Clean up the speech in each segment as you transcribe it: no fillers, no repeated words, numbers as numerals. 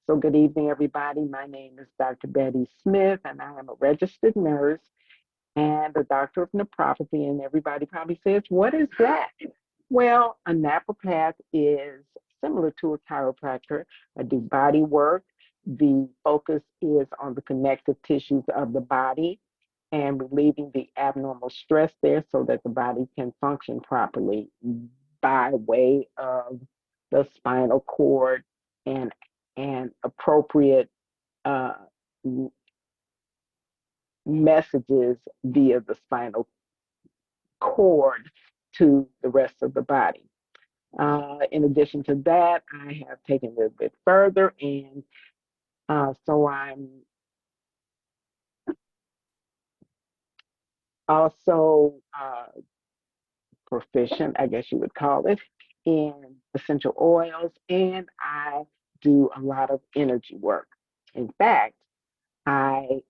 So, good evening, everybody. My name is Dr. Betty Smith, and I am a registered nurse and a doctor of naprapathy. And everybody probably says, what is that? Well, a napropath is similar to a chiropractor. I do body work. The focus is on the connective tissues of the body and relieving the abnormal stress there so that the body can function properly by way of the spinal cord and appropriate uh, messages via the spinal cord to the rest of the body. In addition to that, I have taken it a bit further, and so I'm also proficient, I guess you would call it, in essential oils, and I do a lot of energy work. In fact, I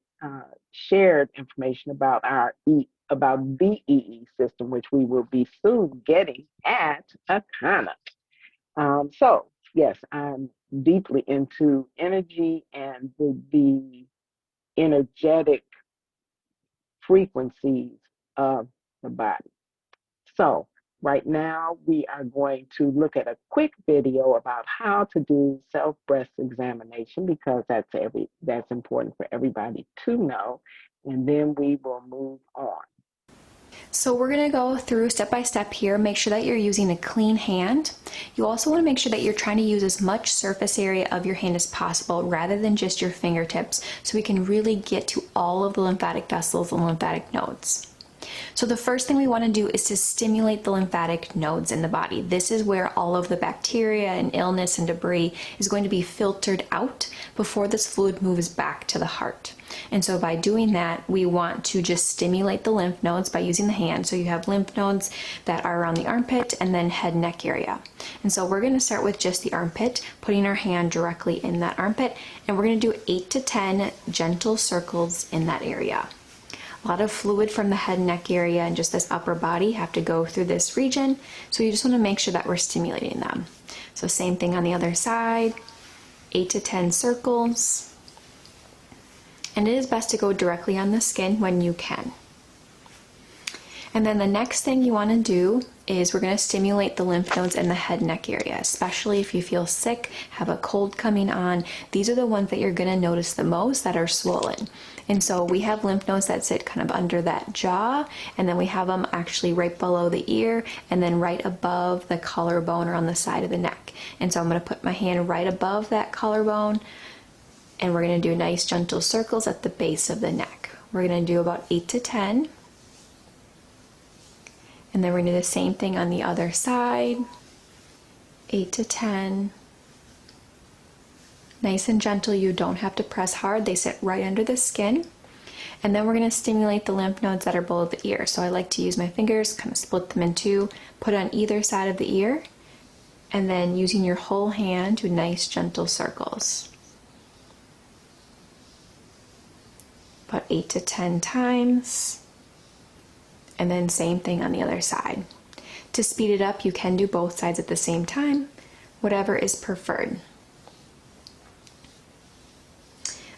shared information about about the EE system, which we will be soon getting at Akana. So yes, I'm deeply into energy and the energetic frequencies of the body. So right now we are going to look at a quick video about how to do self breast examination because that's important for everybody to know, and then we will move on. So we're going to go through step by step here. Make sure that you're using a clean hand. You also want to make sure that you're trying to use as much surface area of your hand as possible rather than just your fingertips so we can really get to all of the lymphatic vessels and lymphatic nodes. So the first thing we want to do is to stimulate the lymphatic nodes in the body. This is where all of the bacteria and illness and debris is going to be filtered out before this fluid moves back to the heart. And so by doing that, we want to just stimulate the lymph nodes by using the hand. So you have lymph nodes that are around the armpit and then head neck area. And so we're going to start with just the armpit, putting our hand directly in that armpit, and we're going to do 8 to 10 gentle circles in that area. A lot of fluid from the head and neck area and just this upper body have to go through this region, so you just want to make sure that we're stimulating them. So same thing on the other side, 8 to 10 circles. And it is best to go directly on the skin when you can. And then the next thing you want to do is we're going to stimulate the lymph nodes in the head and neck area, especially if you feel sick, have a cold coming on. These are the ones that you're going to notice the most that are swollen. And so we have lymph nodes that sit kind of under that jaw, and then we have them actually right below the ear and then right above the collarbone or on the side of the neck. And so I'm going to put my hand right above that collarbone, and we're going to do nice gentle circles at the base of the neck. We're going to do about 8 to 10. And then we're going to do the same thing on the other side, 8 to 10. Nice and gentle, you don't have to press hard, they sit right under the skin. And then we're going to stimulate the lymph nodes that are below the ear. So I like to use my fingers, kind of split them in two, put on either side of the ear, and then using your whole hand, do nice gentle circles. About 8 to 10 times. And then same thing on the other side. To speed it up, you can do both sides at the same time, whatever is preferred.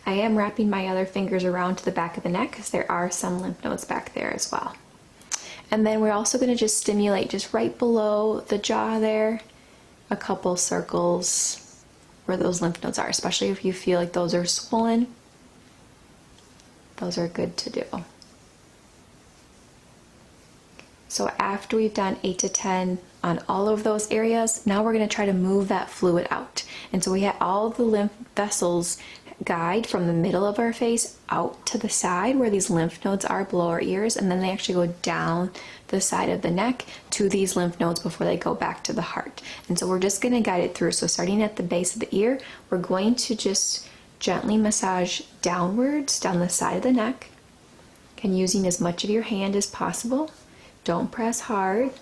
I am wrapping my other fingers around to the back of the neck because there are some lymph nodes back there as well. And then we're also going to just stimulate just right below the jaw there, a couple circles where those lymph nodes are, especially if you feel like those are swollen. Those are good to do. So after we've done 8 to 10 on all of those areas, now we're going to try to move that fluid out. And so we have all the lymph vessels guide from the middle of our face out to the side where these lymph nodes are below our ears, and then they actually go down the side of the neck to these lymph nodes before they go back to the heart. And so we're just going to guide it through. So starting at the base of the ear, we're going to just gently massage downwards down the side of the neck, and using as much of your hand as possible. Don't press hard,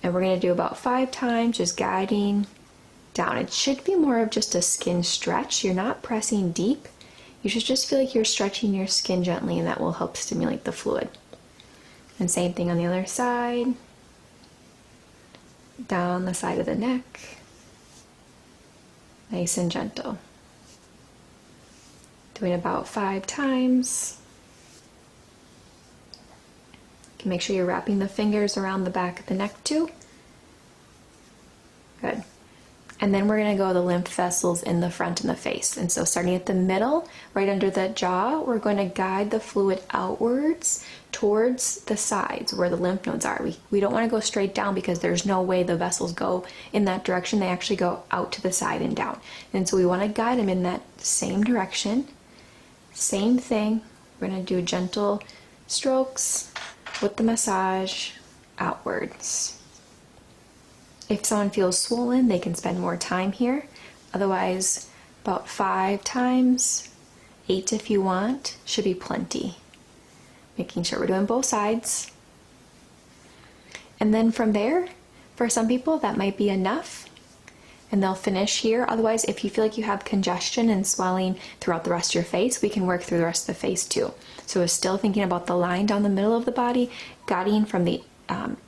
and we're going to do about 5 times, just guiding down. It should be more of just a skin stretch. You're not pressing deep. You should just feel like you're stretching your skin gently, and that will help stimulate the fluid. And same thing on the other side, down the side of the neck, nice and gentle. Doing about 5 times. You can make sure you're wrapping the fingers around the back of the neck too. Good. And then we're going to go the lymph vessels in the front and the face. And so starting at the middle, right under the jaw, we're going to guide the fluid outwards towards the sides where the lymph nodes are. We don't want to go straight down because there's no way the vessels go in that direction. They actually go out to the side and down. And so we want to guide them in that same direction. Same thing. We're going to do gentle strokes with the massage outwards. If someone feels swollen, they can spend more time here. Otherwise, about 5 times, 8 if you want, should be plenty. Making sure we're doing both sides. And then from there, for some people, that might be enough. And they'll finish here. Otherwise, if you feel like you have congestion and swelling throughout the rest of your face, we can work through the rest of the face too. So we're still thinking about the line down the middle of the body, guiding from the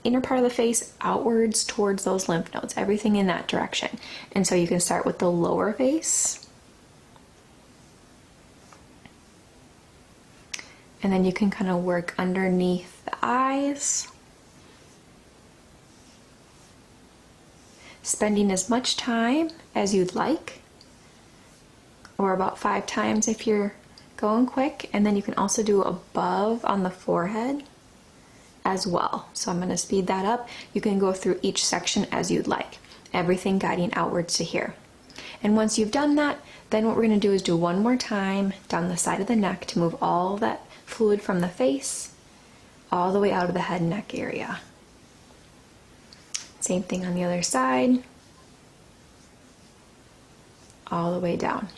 inner part of the face outwards towards those lymph nodes, everything in that direction. And so you can start with the lower face. And then you can kind of work underneath the eyes. Spending as much time as you'd like, or about 5 times if you're going quick. And then you can also do above on the forehead as well. So I'm going to speed that up. You can go through each section as you'd like, everything guiding outwards to here. And once you've done that, then what we're going to do is do one more time down the side of the neck to move all that fluid from the face all the way out of the head and neck area. Same thing on the other side, all the way down.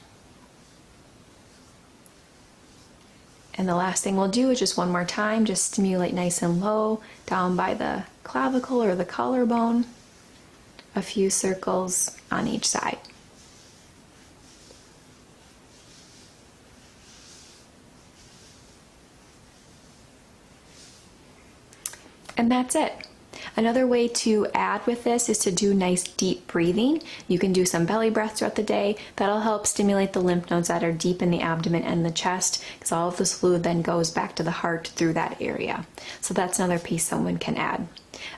And the last thing we'll do is just one more time, just stimulate nice and low down by the clavicle or the collarbone, a few circles on each side. And that's it. Another way to add with this is to do nice deep breathing. You can do some belly breaths throughout the day. That'll help stimulate the lymph nodes that are deep in the abdomen and the chest, because all of this fluid then goes back to the heart through that area. So that's another piece someone can add.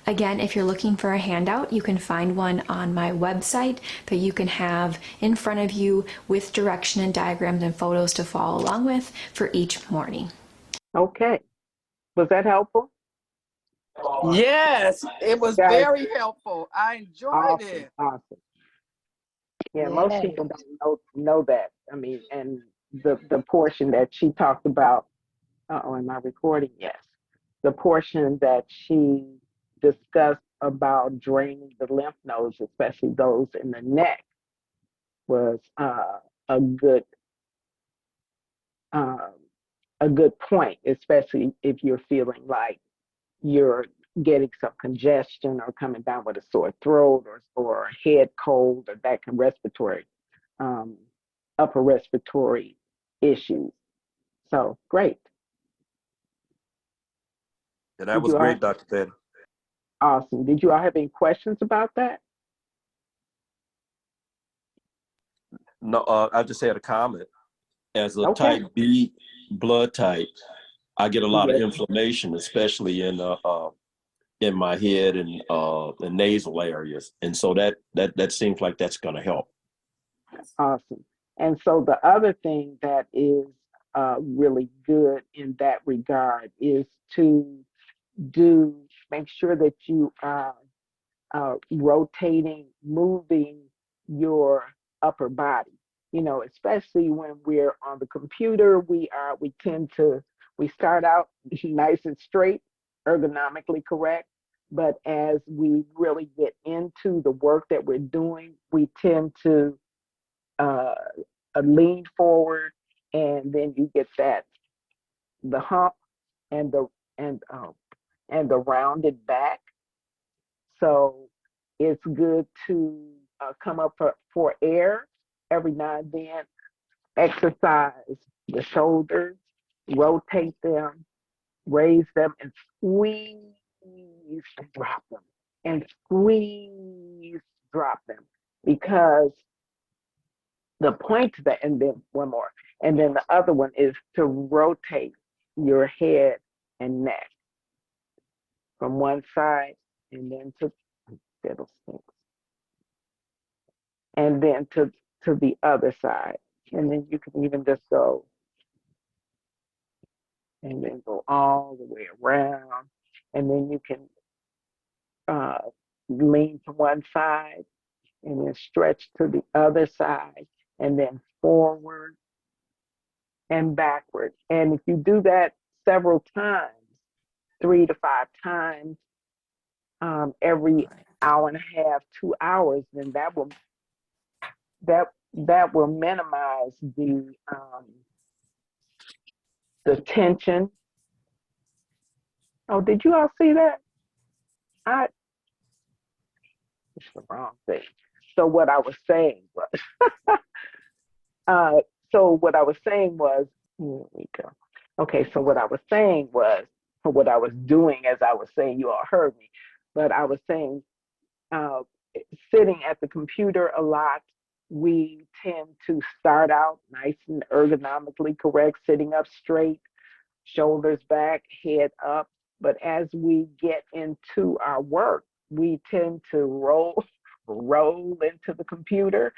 Again, if you're looking for a handout, you can find one on my website that you can have in front of you with direction and diagrams and photos to follow along with for each morning. Okay. Was that helpful? Yes, it was Guys, very helpful. I enjoyed awesome, it. awesome. Yeah, most Yes. people don't know that. I mean, and the portion that she talked about, am I recording? Yes. The portion that she discussed about draining the lymph nodes, especially those in the neck, was a good uh, a good point, especially if you're feeling like you're getting some congestion or coming down with a sore throat or a head cold or that can respiratory, um, upper respiratory issues. So great. And that Did was you all great, Dr. Betty. awesome? Did you all have any questions about that? No, I just had a comment. As a Okay. type B blood type, I get a lot of Yes. inflammation, especially in my head and the nasal areas, and so that seems like that's going to help. Awesome. And so the other thing that is really good in that regard is to make sure that you are rotating, moving your upper body. You know, especially when we're on the computer, we start out nice and straight, ergonomically correct. But as we really get into the work that we're doing, we tend to uh, lean forward, and then you get the hump and the rounded back. So it's good to come up for air every now and then, exercise the shoulders, rotate them, raise them, and squeeze and drop them, and squeeze, drop them. Because the point to that, and then one more, And then the other one is to rotate your head and neck from one side and then to fiddlesticks, and then to the other side. And then you can even just go and then go all the way around. And then you can uh, lean to one side and then stretch to the other side and then forward and backward. And if you do that several times, 3 to 5 times, every hour and a half, 2 hours, then that will minimize the tension. Oh, did you all see that? I It's the wrong thing. So what I was saying was, uh, here we go. Okay, so what I was saying was, or what I was doing as I was saying, you all heard me, but I was saying, uh, sitting at the computer a lot, we tend to start out nice and ergonomically correct, sitting up straight, shoulders back, head up. But as we get into our work, we tend to roll into the computer,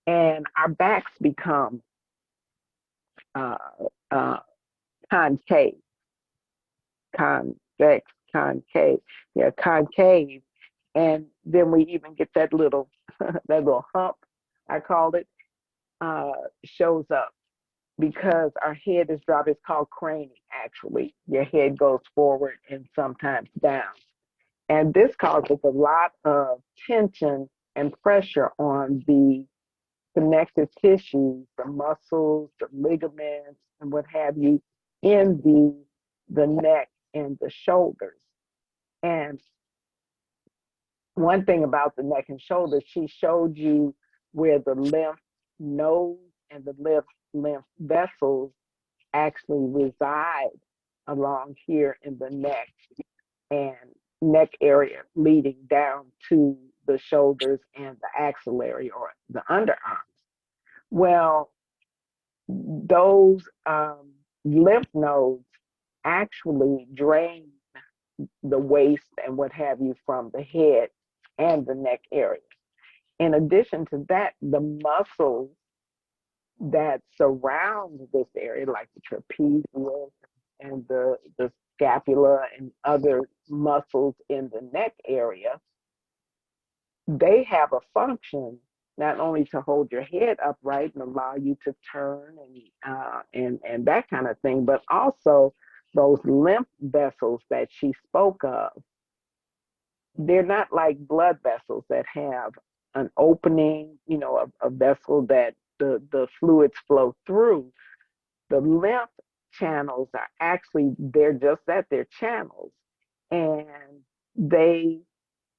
and our backs become uh, uh, concave, convex, concave, yeah, concave, and then we even get that little that little hump, I called it, uh, shows up because our head is dropped. It's called craning, actually. Your head goes forward and sometimes down. And this causes a lot of tension and pressure on the connective tissues, the muscles, the ligaments, and what have you, in the neck and the shoulders. And one thing about the neck and shoulders, she showed you where the lymph nodes and the lymph vessels actually reside along here in the neck and neck area, leading down to the shoulders and the axillary or the underarms. Well, those lymph nodes actually drain the waist and what have you from the head and the neck area. In addition to that, the muscles that surround this area, like the trapezius and the scapula and other muscles in the neck area, they have a function not only to hold your head upright and allow you to turn and that kind of thing, but also those lymph vessels that she spoke of. They're not like blood vessels that have an opening, a vessel that the fluids flow through. The lymph channels are actually, they're just that, they're channels. And they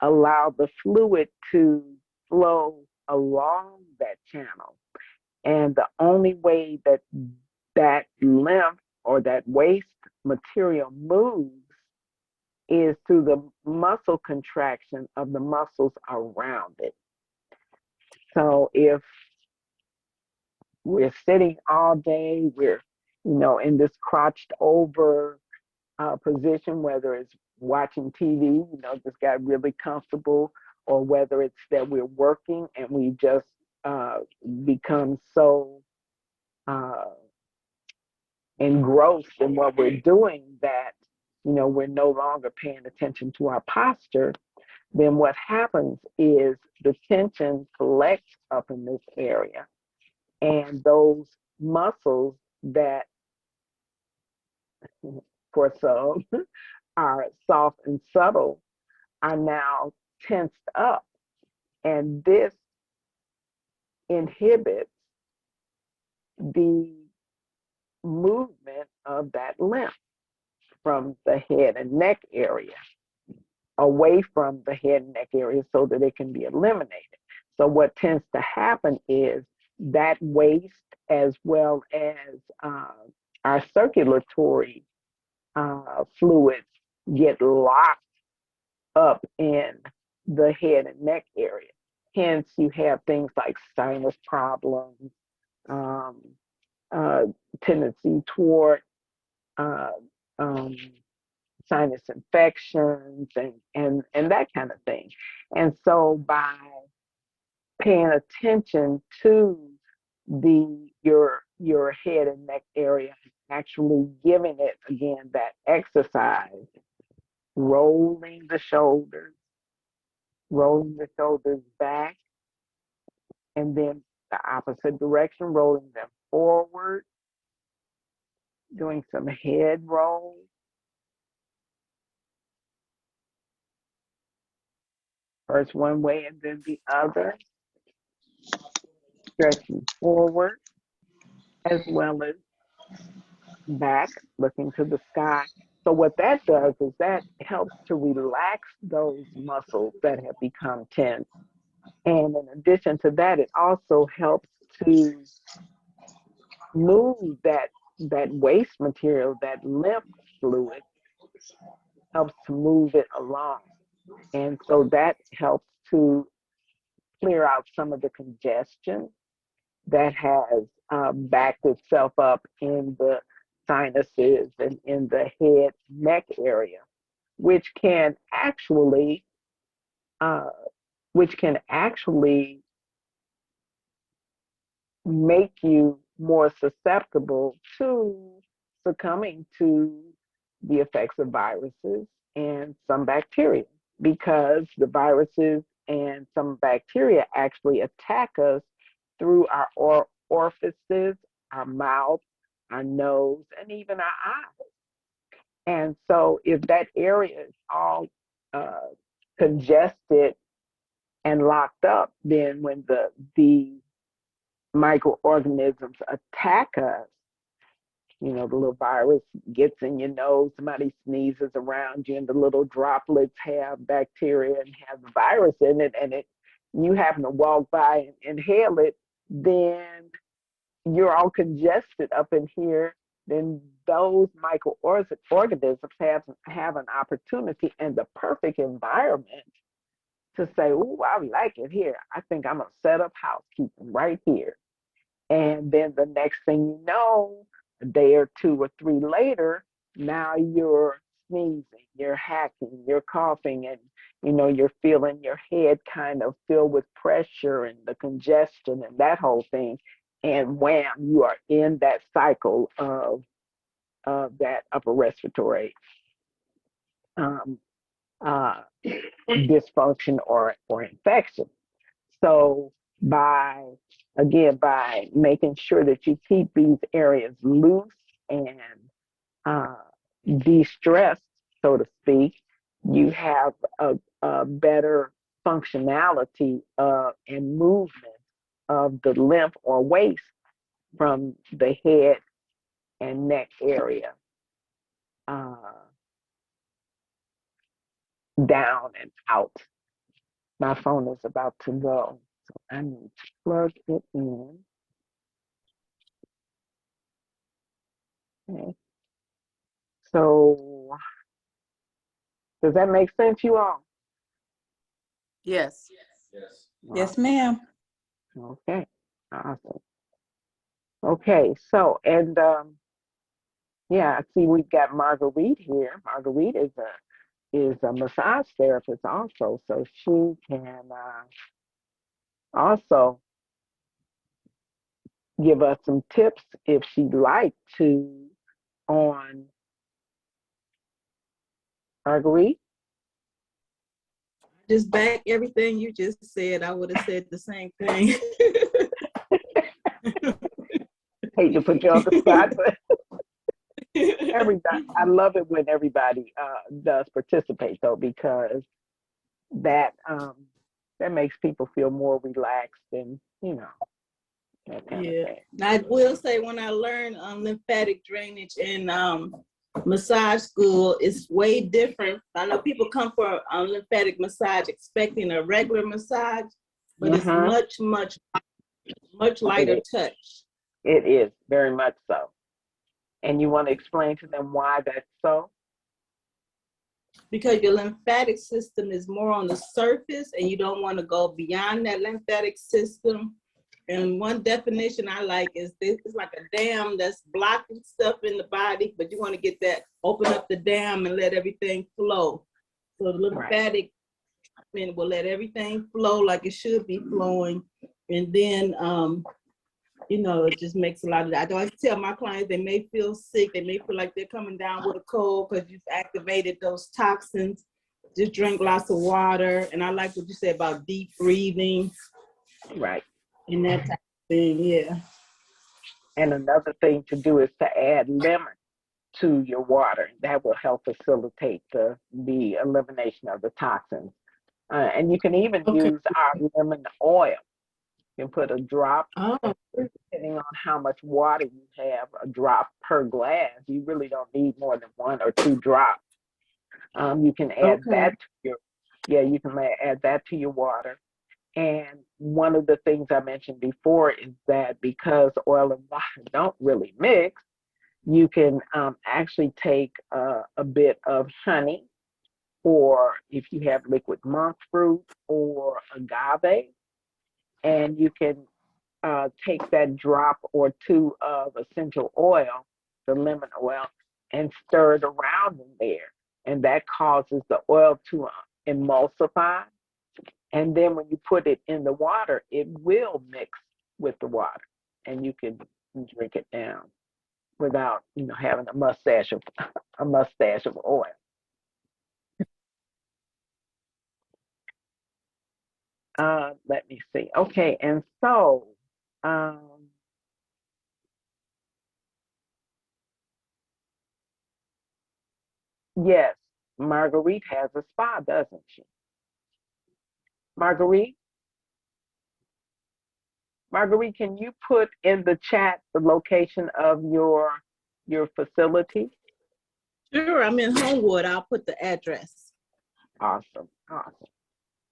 allow the fluid to flow along that channel. And the only way that that lymph or that waste material moves is through the muscle contraction of the muscles around it. So if we're sitting all day, we're, in this crouched over position, whether it's watching TV, just got really comfortable, or whether it's that we're working and we just become so engrossed in what we're doing that, we're no longer paying attention to our posture, then what happens is the tension collects up in this area, and those muscles that for some are soft and subtle are now tensed up, and this inhibits the movement of that lymph from the head and neck area away from the head and neck area so that it can be eliminated. So what tends to happen is that waste, as well as our circulatory fluids, get locked up in the head and neck area. Hence, you have things like sinus problems, tendency toward uh, um, sinus infections and that kind of thing. And so by paying attention to your head and neck area, actually giving it again that exercise, rolling the shoulders, rolling the shoulders back, and then the opposite direction, rolling them forward, doing some head rolls. First one way and then the other, stretching forward as well as back, looking to the sky. So what that does is that helps to relax those muscles that have become tense. And in addition to that, it also helps to move that waste material, that lymph fluid, helps to move it along. And so that helps to clear out some of the congestion that has backed itself up in the sinuses and in the head neck area, which can actually uh, make you more susceptible to succumbing to the effects of viruses and some bacteria, because the viruses and some bacteria actually attack us through our orifices, our mouth, our nose, and even our eyes. And so if that area is all uh, congested and locked up, then when the microorganisms attack us, you know, the little virus gets in your nose, somebody sneezes around you, and the little droplets have bacteria and have the virus in it, and you happen to walk by and inhale it, then you're all congested up in here. Then those microorganisms have an opportunity and the perfect environment to say, "Ooh, I like it here. I think I'm gonna set up housekeeping right here." And then the next thing you know, a day or two or three later, now you're sneezing, you're hacking, you're coughing, and you know, you're feeling your head kind of filled with pressure and the congestion and that whole thing. And wham, you are in that cycle of that upper respiratory um, uh, dysfunction or infection. So by making sure that you keep these areas loose and uh, de-stressed, so to speak, you have a better functionality and movement of the lymph or waste from the head and neck area uh, down and out. My phone is about to go, so I need to plug it in. Okay. So does that make sense, you all? Yes. Yes, ma'am. Okay. Awesome. Okay. So, and yeah, I see we've got Marguerite here. Marguerite is a massage therapist also, so she can also give us some tips if she'd like to on Marguerite. Just back everything you just said. I would have said the same thing. Hate to put you on the spot, but everybody, I love it when everybody does participate though, because that that makes people feel more relaxed and you know that kind of Yeah. thing. Now, I will say when I learned lymphatic drainage in massage school, it's way different. I know people come for lymphatic massage expecting a regular massage, but it's much lighter touch. It is very much so. And you want to explain to them why that's so? Because your lymphatic system is more on the surface and you don't want to go beyond that lymphatic system. And one definition I like is this: it's like a dam that's blocking stuff in the body, but you want to get that, open up the dam and let everything flow. So the lymphatic treatment will let everything flow like it should be flowing. And then, you know, it just makes a lot of that. I always tell my clients they may feel sick, they may feel like they're coming down with a cold because you've activated those toxins. Just drink lots of water. And I like what you said about deep breathing. Right. And that type of thing, yeah. And another thing to do is to add lemon to your water. That will help facilitate the elimination of the toxins. And you can even use our lemon oil. You can put a drop, depending on how much water you have, a drop per glass. You really don't need more than 1 or 2 drops. You can add that to you can add that to your water. And one of the things I mentioned before is that because oil and water don't really mix, you can actually take a bit of honey, or if you have liquid monk fruit or agave, and you can take that drop or 2 of essential oil, the lemon oil, and stir it around in there. And that causes the oil to emulsify. And then when you put it in the water, it will mix with the water, and you can drink it down without, having a mustache of oil. Let me see. Okay, and so yes, Marguerite has a spa, doesn't she? Marguerite, can you put in the chat the location of your facility? Sure, I'm in Homewood. I'll put the address. Awesome.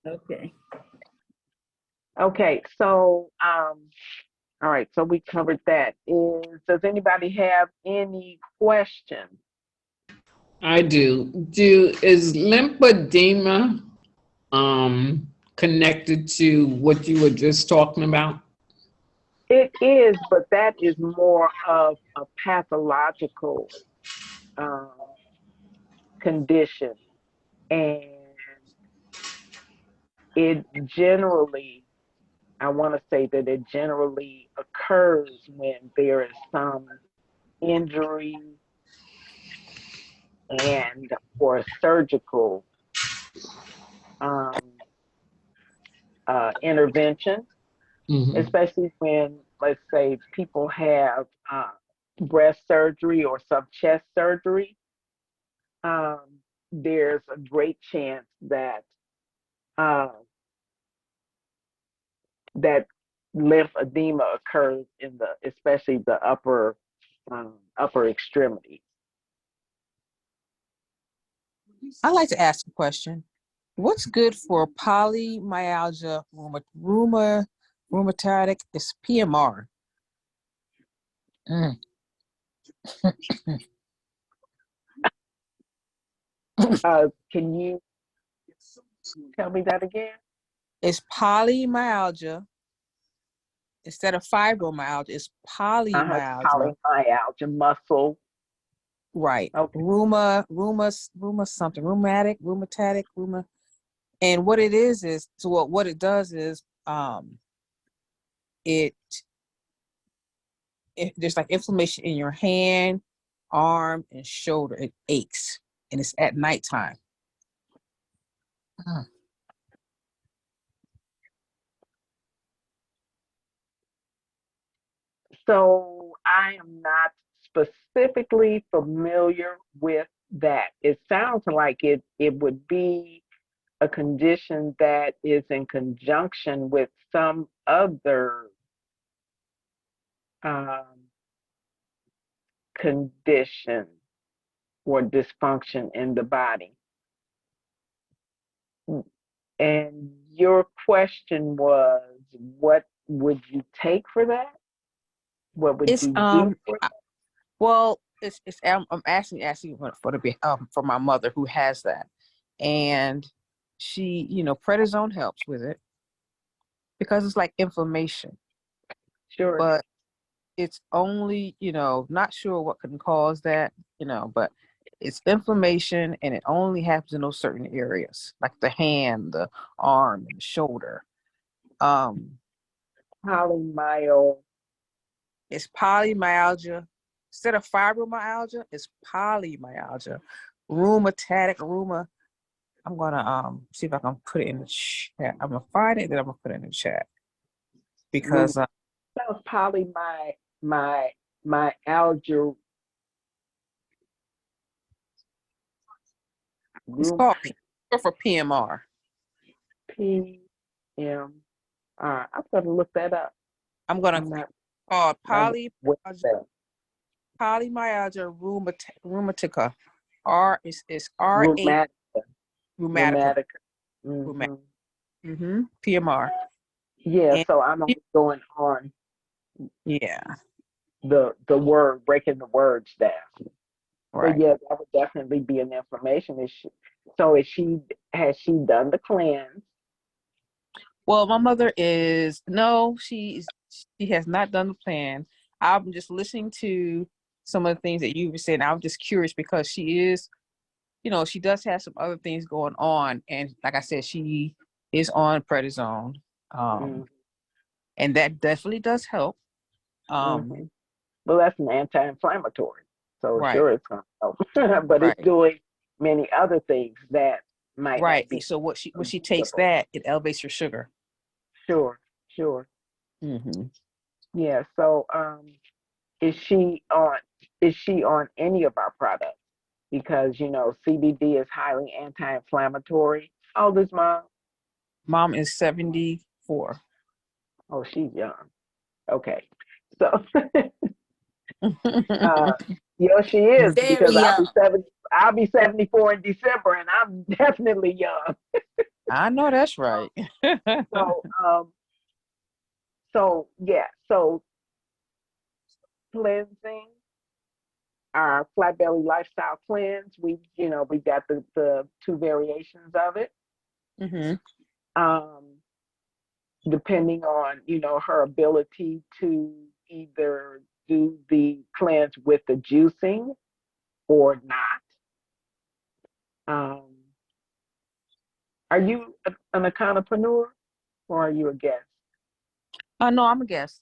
Okay. Okay, so all right, so we covered that. Does anybody have any questions? I do. Is lymphedema connected to what you were just talking about? It is, but that is more of a pathological condition, and it generally, I want to say that it generally occurs when there is some injury and or surgical intervention, especially when, let's say, people have breast surgery or some chest surgery. There's a great chance that that lymphedema occurs in especially the upper extremity. I'd like to ask a question. What's good for polymyalgia rheumatic? It's PMR. Can you tell me that again? It's polymyalgia. Instead of fibromyalgia, it's polymyalgia. Polymyalgia, muscle. Right. Okay. Something. Rheumatic. And what it is so what it does is there's like inflammation in your hand, arm, and shoulder. It aches, and it's at nighttime. So I am not specifically familiar with that. It sounds like it would be a condition that is in conjunction with some other condition or dysfunction in the body. And your question was, what would you take for that? What would you do for that? Well, I'm asking for my mother who has that, and she, prednisone helps with it because it's like inflammation. Sure. but it's only, not sure what can cause that, but it's inflammation and it only happens in those certain areas, like the hand, the arm, and the shoulder. Um, Polymyalgia. it's polymyalgia. Instead of fibromyalgia, it's polymyalgia. Rheumatoid. I'm gonna see if I can put it in the chat. I'm gonna find it, then I'm gonna put it in the chat because Sounds my myalgia. it's Room called for PMR. PM. I'm gonna look that up. I'm gonna I'm not. call I'm with that. polymyalgia rheumatica. Is R8 Rheumatic. rheumatica. Rheumatic. Rheumatic. Hmm. PMR. Yeah. And So I'm only going on yeah, the word, breaking the words down. But right. yeah, that would definitely be an information issue. So has she done the cleanse? Well, my mother is no, she has not done the plan. I'm just listening to some of the things that you were saying. I'm just curious because she is, she does have some other things going on, and like I said, she is on prednisone, Mm-hmm. and that definitely does help. Mm-hmm. Well, that's an anti-inflammatory, so Right, sure it's going to help. But it's right, doing many other things that might right. not be So when she takes visible. that, it elevates your sugar. Sure, sure. Mm-hmm. Yeah. So, is she on? Is she on any of our products? Because CBD is highly anti-inflammatory. How old is mom? Mom is 74. Oh, she's young. Okay. So, uh, yeah, she is Very because I'll be young. 70. I'll be 74 in December, and I'm definitely young. I know that's right. So, yeah. So cleansing, our flat belly lifestyle cleanse. We got the two variations of it. Hmm. Um, Depending on her ability to either do the cleanse with the juicing or not. Um, are you an entrepreneur or are you a guest? No, I'm a guest.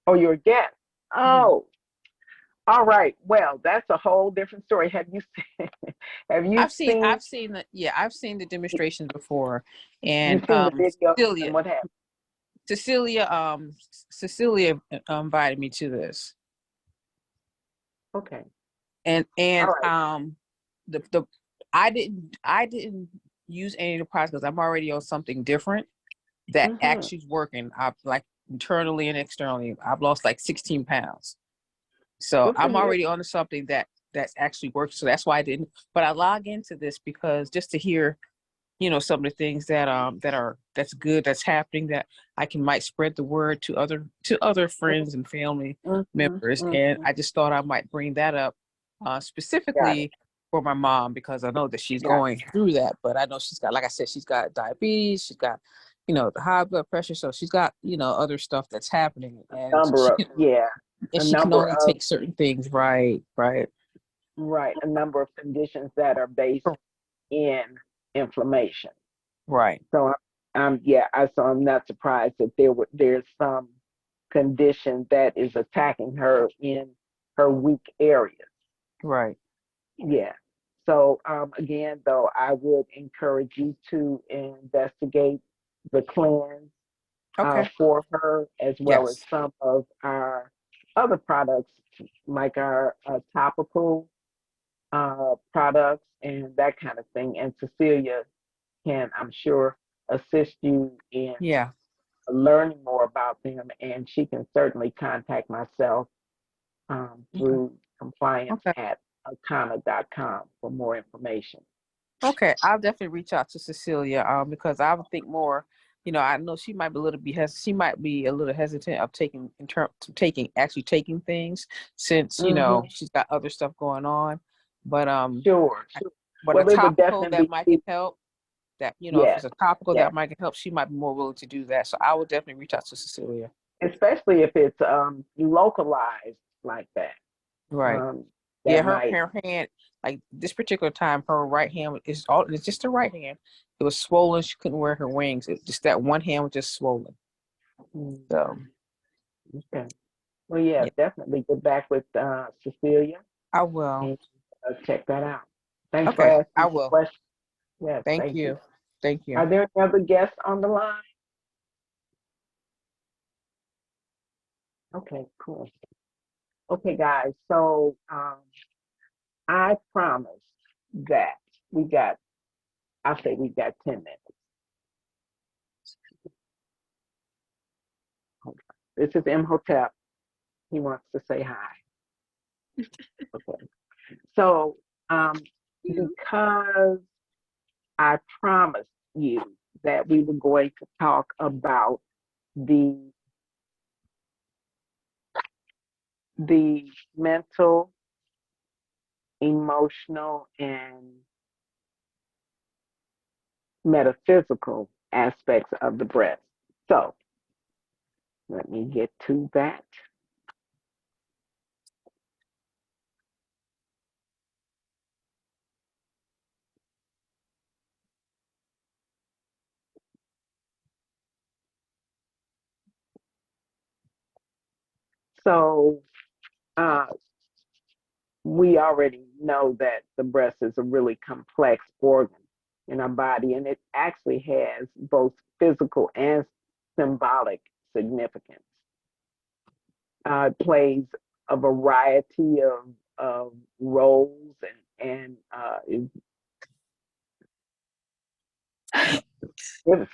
Oh, you're a guest. Mhm. Oh, all right. Well, that's a whole different story. Have you seen? Have you I've seen? seen I've seen the demonstrations before, and You've seen the video and Cecilia, what happened? Cecilia, Cecilia invited me to this, Okay. and All and right. the I didn't use any of the products because I'm already on something different that Mm-hmm. actually is working. I like internally and externally. I've lost like 16 pounds. So Good for I'm you. already onto something that's actually works. So that's why I didn't. But I log into this because just to hear, some of the things that's good that's happening that I can might spread the word to other friends and family Mm-hmm. members. And Mm-hmm. I just thought I might bring that up Got it. specifically for my mom because I know that she's Got going through that. But I know she's got, like I said, she's got diabetes. She's got the high blood pressure. So she's got other stuff that's happening, a and number of and a she can number only of take certain things. Right, right. right a number of conditions that are based in inflammation. Right, So I'm not surprised that there's some condition that is attacking her in her weak areas. right. Yeah. So again, though, I would encourage you to investigate the cleanse Okay. for her, as well as Yes. some of our other products, like our topical products and that kind of thing. And Cecilia can, I'm sure, assist you in Yeah. learning more about them. And she can certainly contact myself Okay. through compliance Okay. at akana.com for more information. Okay. I'll definitely reach out to Cecilia because I would think more. I know she might be a little she might be a little hesitant of taking things since Hmm. she's got other stuff going on. But Sure, I- sure. but a Well, it would topical that definitely might be, can help. That if yes, it's a topical yes. that might can help, she might be more willing to do that. So I would definitely reach out to Cecilia. especially if it's localized like that. Right. Um, Yeah, that might. her hand, like this particular time, her right hand is all. It's just her right hand. It was swollen. She couldn't wear her wings. Just that one hand was just swollen. Mm, So okay. Well, yeah, yeah, definitely get back with Cecilia I will. and check that out. Thanks for Okay, I asking the will. question. Yes, Thank thank you. you. Thank you. Are there any other guests on the line? Okay, cool. Okay, guys. So I promised that we got. I say we got 10 minutes. This is Imhotep. He wants to say hi. Okay. So because I promised you that we were going to talk about the mental, emotional, and metaphysical aspects of the breast. So let me get to that. So uh, we already know that the breast is a really complex organ in our body, and it actually has both physical and symbolic significance. It plays a variety of roles and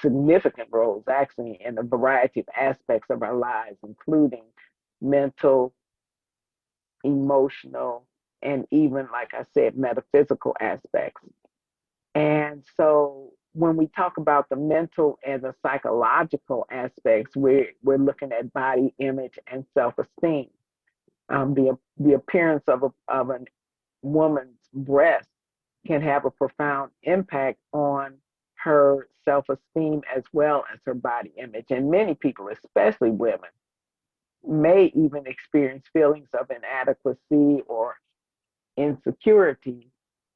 significant roles actually in a variety of aspects of our lives, including mental, emotional, and even, like I said, metaphysical aspects. And so when we talk about the mental and the psychological aspects, we're looking at body image and self-esteem. The appearance of a woman's breast can have a profound impact on her self-esteem as well as her body image. And many people, especially women, may even experience feelings of inadequacy or insecurity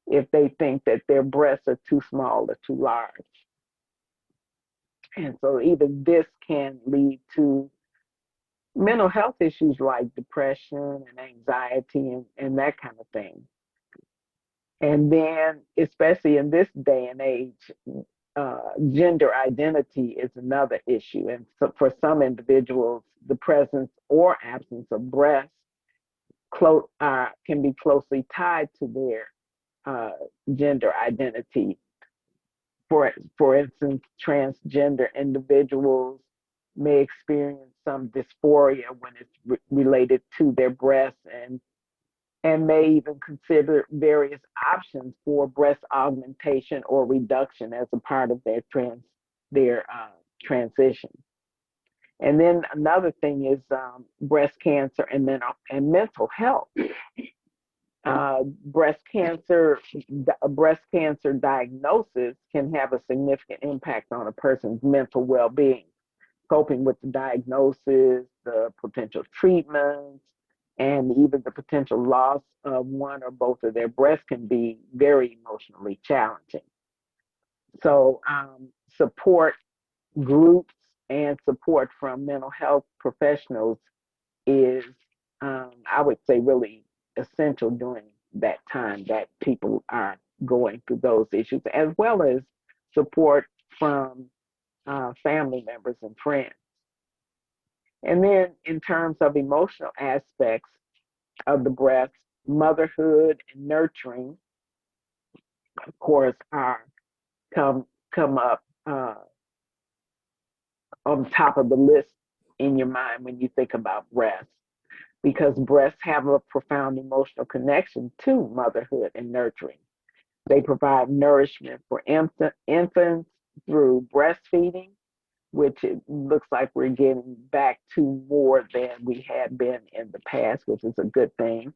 if they think that their breasts are too small or too large. And so either this can lead to mental health issues like depression and anxiety and that kind of thing. And then, especially in this day and age, gender identity is another issue. And so for some individuals, the presence or absence of breasts can be closely tied to their uh, gender identity. For instance, transgender individuals may experience some dysphoria when it's related to their breasts and may even consider various options for breast augmentation or reduction as a part of their transition. And then another thing is breast cancer and mental health. Uh, breast cancer breast cancer diagnosis can have a significant impact on a person's mental well-being, coping with the diagnosis, the potential treatments, and even the potential loss of one or both of their breasts can be very emotionally challenging. So support groups and support from mental health professionals is, I would say, really essential during that time that people are going through those issues, as well as support from family members and friends. And then, in terms of emotional aspects of the breast, motherhood and nurturing, of course, are come up on top of the list in your mind when you think about breasts, because breasts have a profound emotional connection to motherhood and nurturing. They provide nourishment for infants through breastfeeding, which it looks like we're getting back to more than we had been in the past, which is a good thing.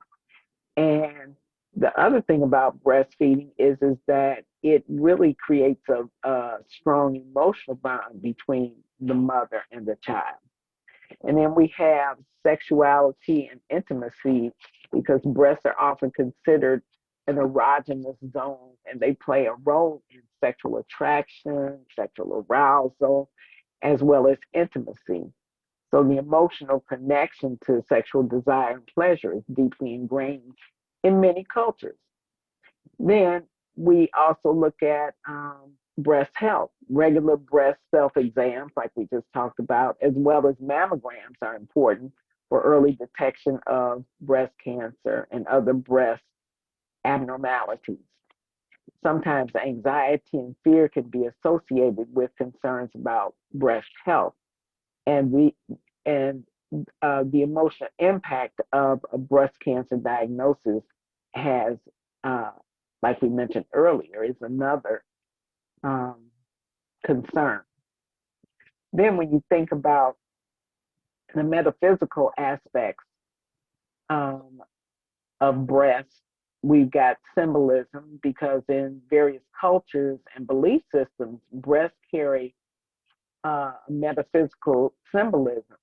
And the other thing about breastfeeding is that it really creates a strong emotional bond between the mother and the child. And then we have sexuality and intimacy, because breasts are often considered an erogenous zone, and they play a role in sexual attraction, sexual arousal, as well as intimacy. So the emotional connection to sexual desire and pleasure is deeply ingrained in many cultures. Then we also look at breast health. Regular breast self exams, like we just talked about, as well as mammograms, are important for early detection of breast cancer and other breast abnormalities. Sometimes anxiety and fear can be associated with concerns about breast health, and and the emotional impact of a breast cancer diagnosis has, uh, like we mentioned earlier, is another um, concern. Then, when you think about the metaphysical aspects um, of breast, we've got symbolism, because in various cultures and belief systems, breasts carry metaphysical symbolism.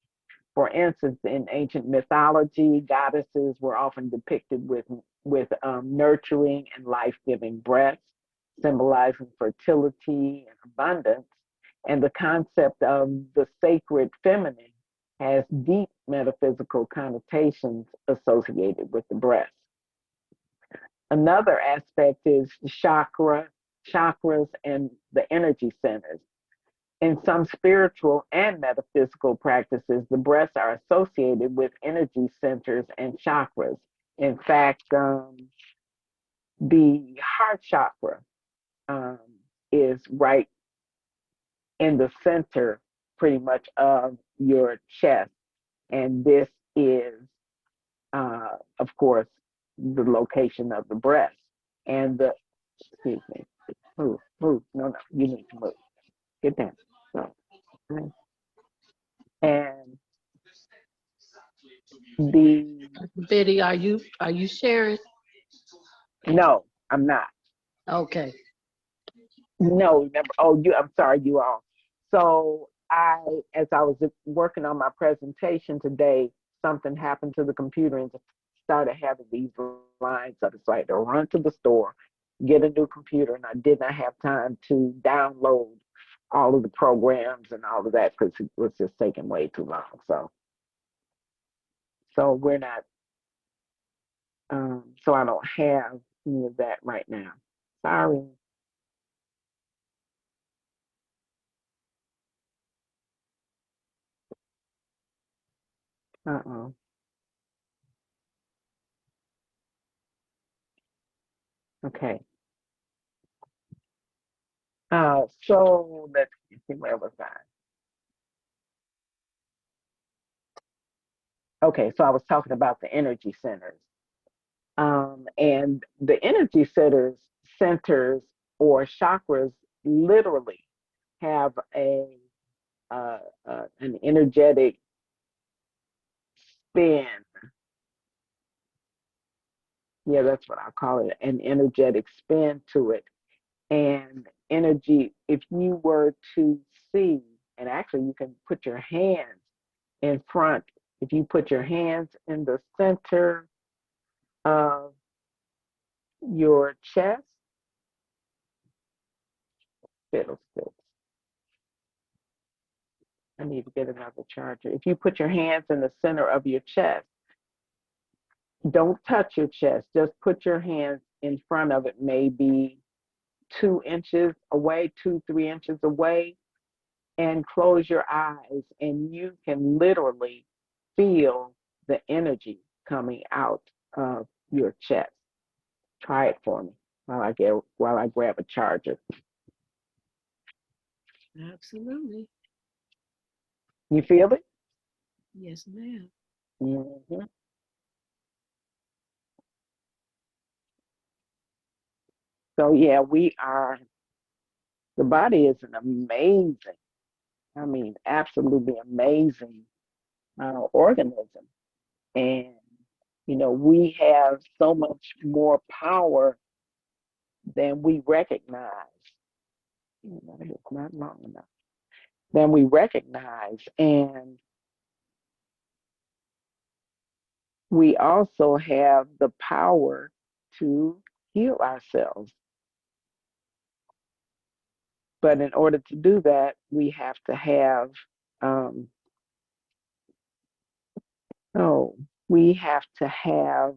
For instance, in ancient mythology, goddesses were often depicted with nurturing and life-giving breasts, symbolizing fertility and abundance. And the concept of the sacred feminine has deep metaphysical connotations associated with the breast. Another aspect is the chakras, and the energy centers. In some spiritual and metaphysical practices, the breasts are associated with energy centers and chakras. In fact, the heart chakra um, is right in the center, pretty much, of your chest. And this is, of course, the location of the breast. And the, excuse me, move. No, you need to move. Get down. So, and the Betty, are you sharing? No, I'm not. Okay. No, remember. Oh, I'm sorry, you all. So as I was working on my presentation today, something happened to the computer and just started having these lines up. So I had to run to the store, get a new computer, and I did not have time to download all of the programs and all of that, because it was just taking way too long. So we're not. So I don't have any of that right now. Sorry. Uh-uh. Okay. So let's see, where was I? Okay, so I was talking about the energy centers. And the energy centers or chakras literally have an energetic spin. Yeah, that's what I call it, an energetic spin to it. And energy, if you were to see, and actually you can put your hands in front, if you put your hands in the center of your chest, fiddlesticks. I need to get another charger. If you put your hands in the center of your chest, don't touch your chest. Just put your hands in front of it, maybe 2 inches away, 3 inches away, and close your eyes, and you can literally feel the energy coming out of your chest. Try it for me while I grab a charger. Absolutely. You feel it? Yes, ma'am. Mm-hmm. So yeah, the body is an amazing, I mean, absolutely amazing organism. And, we have so much more power than we recognize. It's not long enough. Than we recognize. And we also have the power to heal ourselves. But in order to do that, we have to have, um, oh, we have to have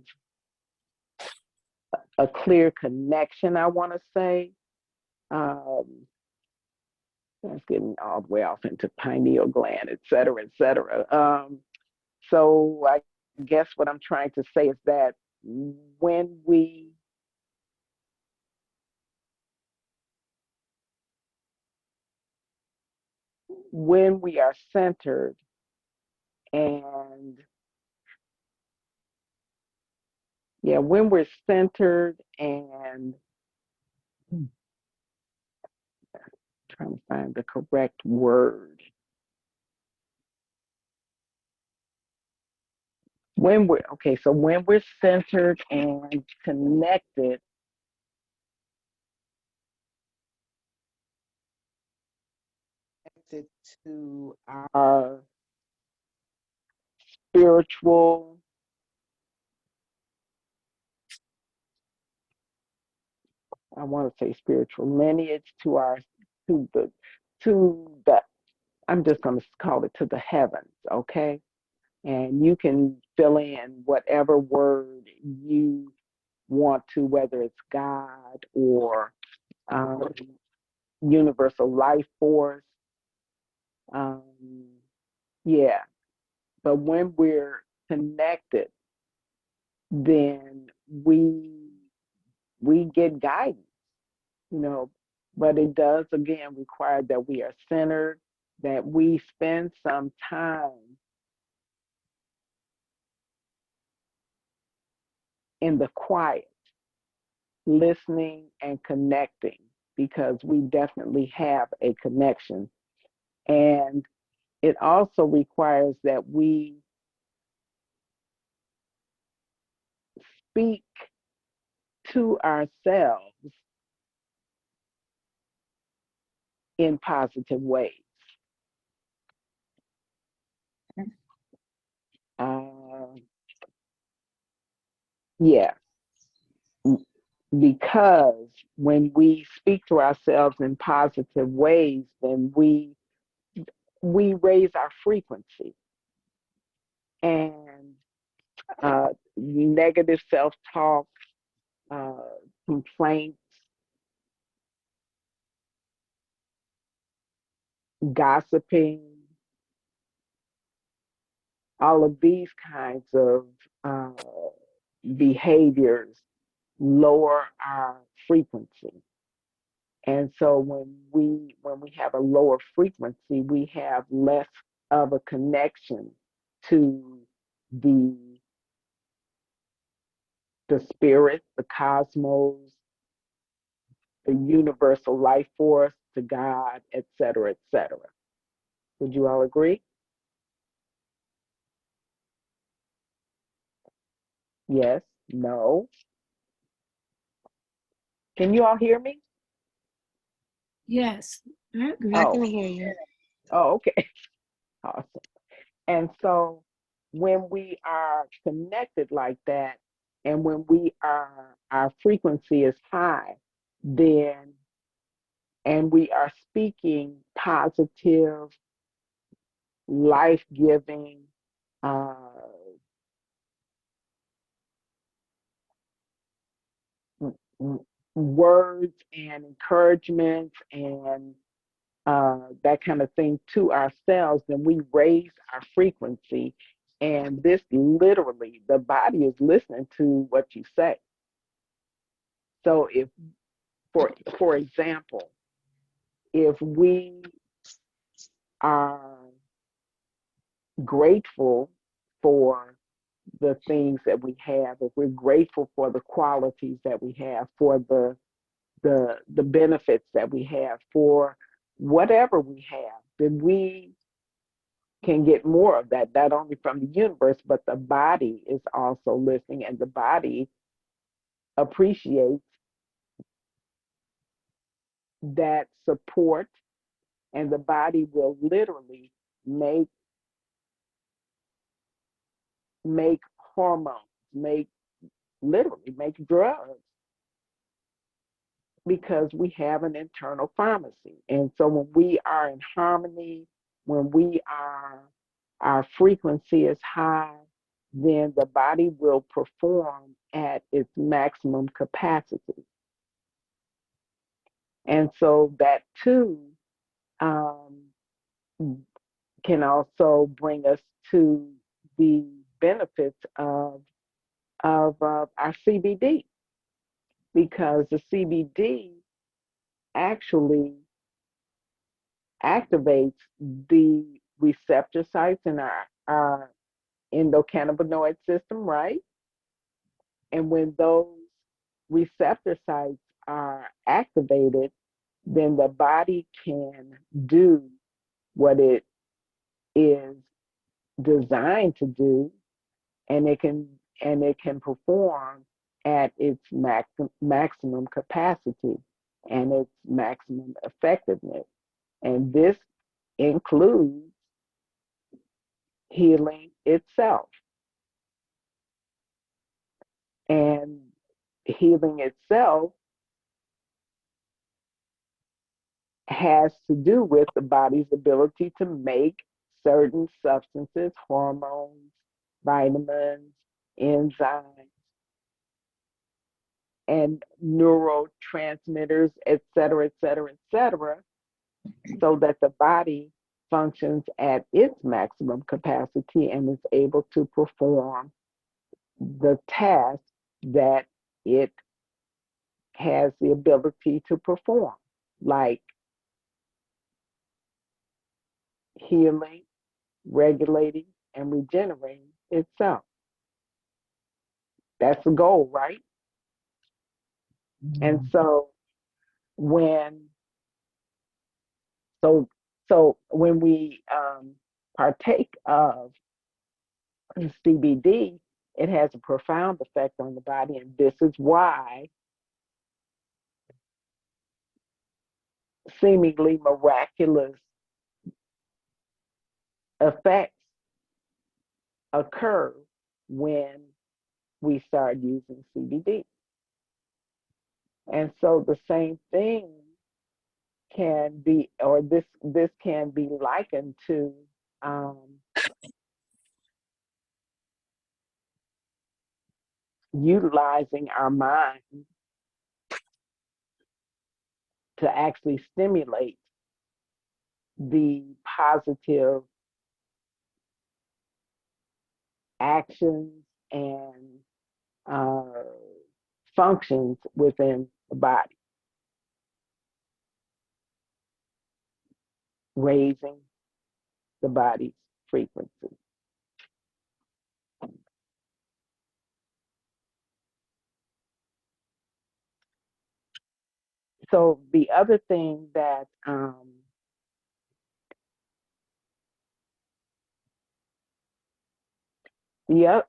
a clear connection, I want to say. Um, that's getting all the way off into pineal gland, et cetera, et cetera. So I guess what I'm trying to say is that when we are centered and yeah, when we're centered and trying to find the correct word. When we're okay, so when we're centered and connected to our spiritual, I want to say spiritual lineage, to the to the I'm just going to call it to the heavens, okay? And you can fill in whatever word you want to, whether it's God or um, universal life force. Um, yeah, but when we're connected, then we get guidance, you know. But it does again require that we are centered, that we spend some time in the quiet, listening and connecting, because we definitely have a connection. And it also requires that we speak to ourselves in positive ways. Uh, yeah, because when we speak to ourselves in positive ways, then we raise our frequency, and negative self-talk, uh, complaints, gossiping, all of these kinds of uh, behaviors lower our frequency. And so when we have a lower frequency, we have less of a connection to the the spirit, the cosmos, the universal life force, to God, et cetera, et cetera. Would you all agree? Yes, no. Can you all hear me? Yes, I agree. I Oh, can hear you. oh, okay. Awesome. And so when we are connected like that, and when our frequency is high, then and we are speaking positive, life-giving uh, words and encouragement and that kind of thing to ourselves, then we raise our frequency. And this literally, the body is listening to what you say. So if, for example, if we are grateful for the things that we have, if we're grateful for the qualities that we have, for the benefits that we have, for whatever we have, then we can get more of that, not only from the universe, but the body is also listening, and the body appreciates that support, and the body will literally make hormones, literally make drugs, because we have an internal pharmacy. And so when we are in harmony, when our frequency is high, then the body will perform at its maximum capacity. And so that too um, can also bring us to the benefits of our CBD, because the CBD actually activates the receptor sites in our endocannabinoid system, right? And when those receptor sites are activated, then the body can do what it is designed to do, and it can perform at its maximum capacity and its maximum effectiveness. And this includes healing itself. And healing itself has to do with the body's ability to make certain substances, hormones, vitamins, enzymes, and neurotransmitters, et cetera, et cetera, et cetera, so that the body functions at its maximum capacity and is able to perform the task that it has the ability to perform, like healing, regulating, and regenerating itself. That's the goal, right? And so when so so when we partake of CBD, it has a profound effect on the body, and this is why seemingly miraculous effects occur when we start using CBD. And so the same thing can be, or this can be likened to um, utilizing our mind to actually stimulate the positive actions and uh, functions within the body, raising the body's frequency. So the other thing that the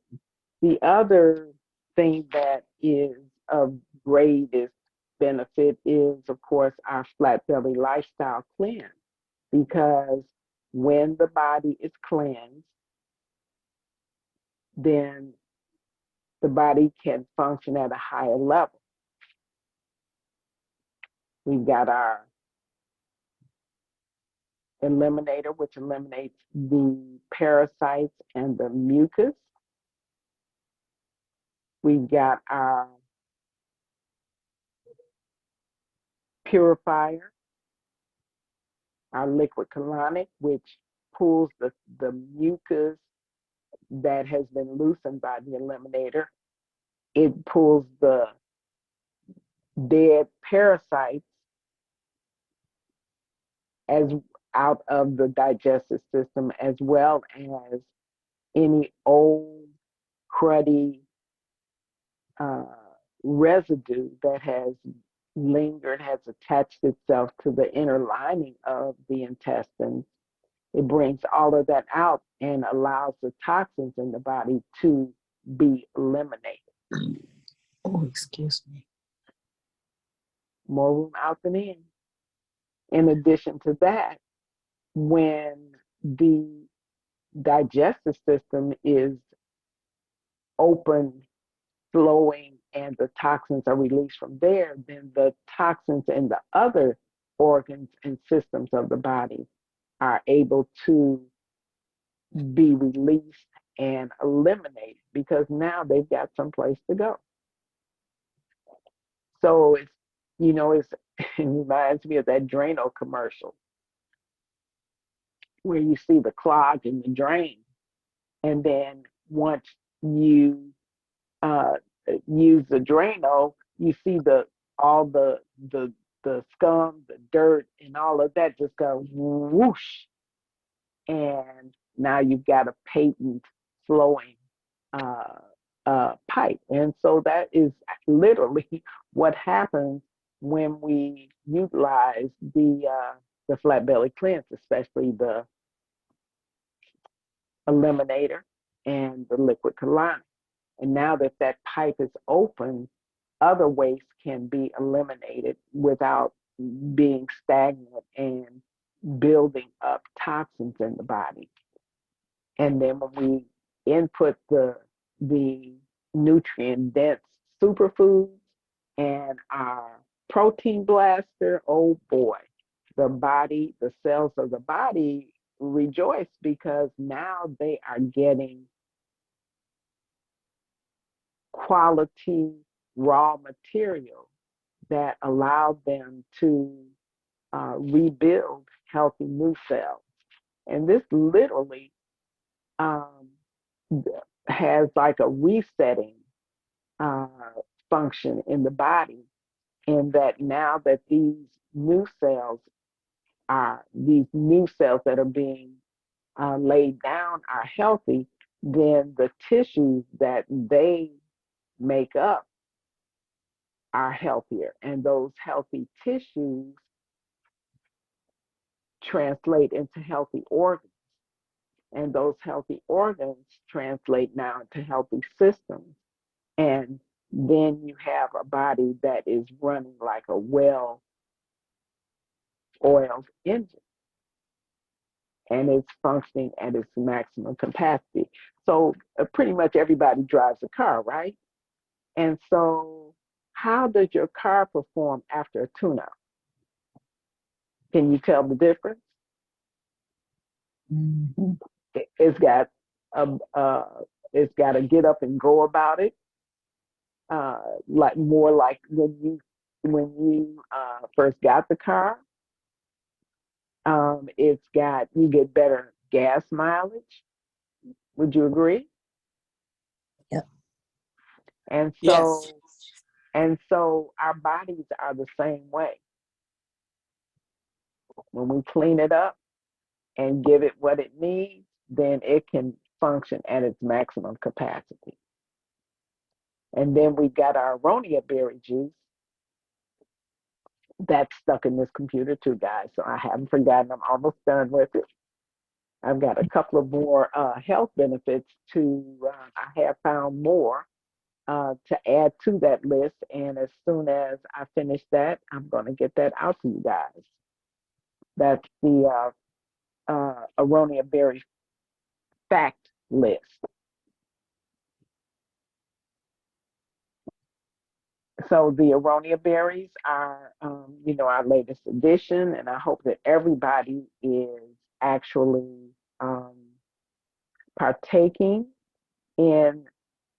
the other thing that is of greatest benefit is, of course, our flat belly lifestyle cleanse, because when the body is cleansed, then the body can function at a higher level. We've got our eliminator, which eliminates the parasites and the mucus. We've got our purifier, our liquid colonic, which pulls the mucus that has been loosened by the eliminator. It pulls the dead parasites as out of the digestive system, as well as any old cruddy residue that has lingered, has attached itself to the inner lining of the intestines. It brings all of that out and allows the toxins in the body to be eliminated. Oh, excuse me. More room out than in. In addition to that, when the digestive system is open, flowing, and the toxins are released from there, then the toxins in the other organs and systems of the body are able to be released and eliminated because now they've got someplace to go. So it's, it reminds me of that Drano commercial where you see the clog in the drain. And then once you uh, use the Drano, you see all the scum, the dirt, and all of that just goes whoosh, and now you've got a patent flowing uh, pipe. And so that is literally what happens when we utilize the flat belly cleanse, especially the eliminator and the liquid colonic. And now that that pipe is open, other waste can be eliminated without being stagnant and building up toxins in the body. And then when we input the nutrient dense superfoods and our protein blaster, oh boy, the cells of the body rejoice because now they are getting quality raw material that allow them to rebuild healthy new cells. And this literally um, has like a resetting uh, function in the body, in that now that these new cells that are being laid down are healthy, then the tissues that they make up are healthier. And those healthy tissues translate into healthy organs. And those healthy organs translate now into healthy systems. And then you have a body that is running like a well oiled engine and it's functioning at its maximum capacity. So pretty much everybody drives a car, right? And so how does your car perform after a tune-up? Can you tell the difference? Mm-hmm. It's got it's got to get up and go about it, like more like when you first got the car. You get better gas mileage. Would you agree? Yep. And Yes. so our bodies are the same way. When we clean it up and give it what it needs, then it can function at its maximum capacity. And then we got our aronia berry juice that's stuck in this computer too, guys. So I haven't forgotten. I'm almost done with it. I've got a couple of more health benefits I have found more to add to that list. And as soon as I finish that, I'm going to get that out to you guys. That's the aronia berry fact list. So the aronia berries are, our latest addition, and I hope that everybody is actually partaking in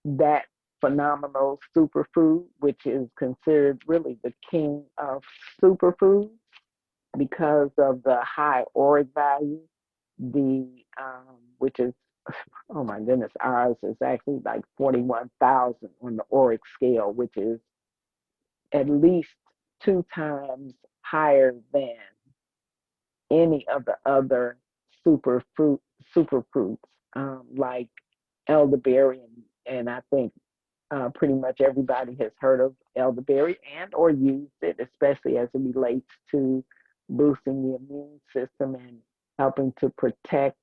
that phenomenal superfood, which is considered really the king of superfoods because of the high ORAC value, which is, oh my goodness, ours is actually like 41,000 on the ORAC scale, which is at least 2 times higher than any of the other superfruits, like elderberry, and I think pretty much everybody has heard of elderberry and or used it, especially as it relates to boosting the immune system and helping to protect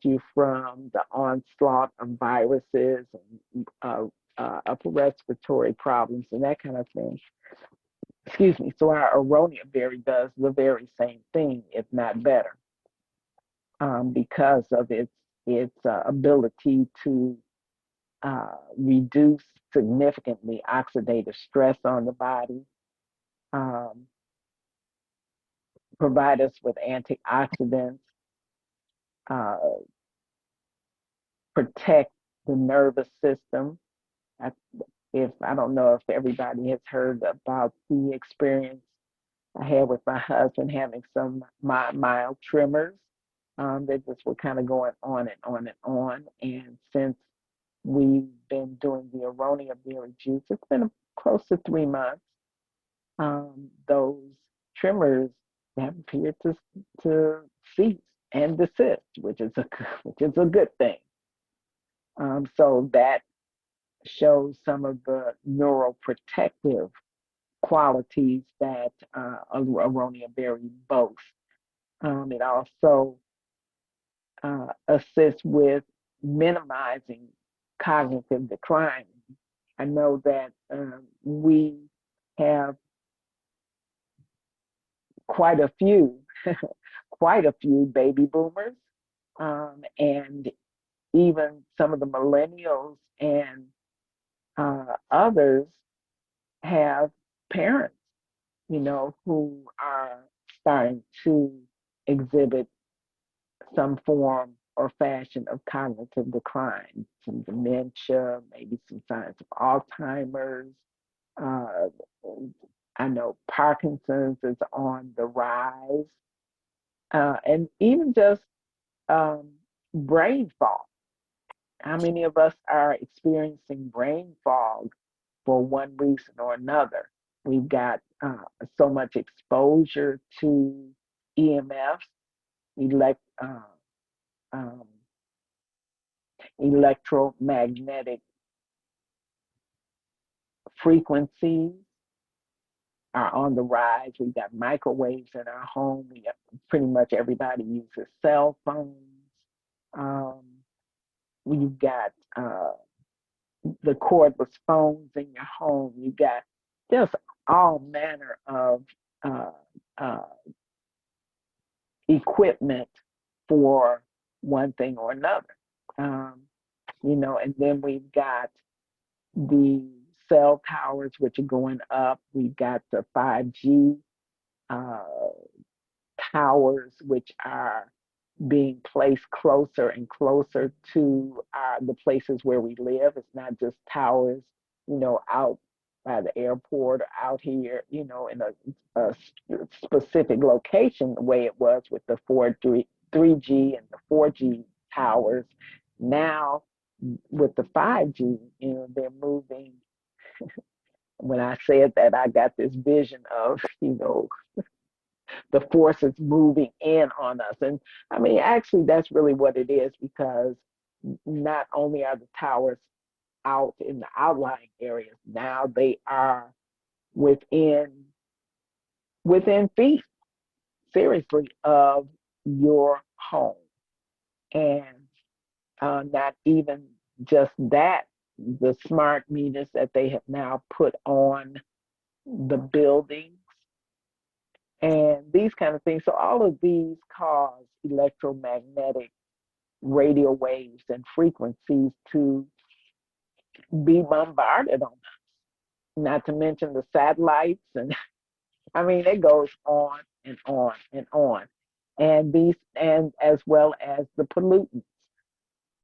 you from the onslaught of viruses and upper respiratory problems and that kind of thing. Excuse me. So our aronia berry does the very same thing, if not better, because of its its ability to reduce significantly oxidative stress on the body, um, provide us with antioxidants, uh, protect the nervous system. I, if I don't know if everybody has heard about the experience I had with my husband having some mild tremors that just were kind of going on and on and on. And since we've been doing the aronia berry juice, it's been close to 3 months. Those tremors have appeared to cease and desist, which is a good thing. So that shows some of the neuroprotective qualities that aronia berry boasts. It also assists with minimizing cognitive decline. I know that we have quite a few, quite a few baby boomers, and even some of the millennials and others have parents, who are starting to exhibit some form or fashion of cognitive decline, some dementia, maybe some signs of Alzheimer's. Uh, I know Parkinson's is on the rise, and even just um, brain fog. How many of us are experiencing brain fog for one reason or another? We've got so much exposure to EMFs, elect, um, electromagnetic frequencies are on the rise. We've got microwaves in our home. We got, pretty much everybody uses cell phones. Um, we've got the cordless phones in your home. You got just all manner of uh, uh, equipment for one thing or another. Um, and then we've got the cell towers, which are going up. We've got the 5G uh, towers, which are being placed closer and closer to the places where we live. It's not just towers, out by the airport or out here, in a specific location, the way it was with the 3G and the 4G towers. Now, with the 5G, they're moving. When I said that, I got this vision of, the forces moving in on us. And I mean, actually, that's really what it is, because not only are the towers out in the outlying areas, now they are within feet, seriously, of your home. And not even just that, the smart meters that they have now put on the buildings and these kind of things. So all of these cause electromagnetic radio waves and frequencies to be bombarded on us, not to mention the satellites. And I mean, it goes on and on and on. And as well as the pollutants,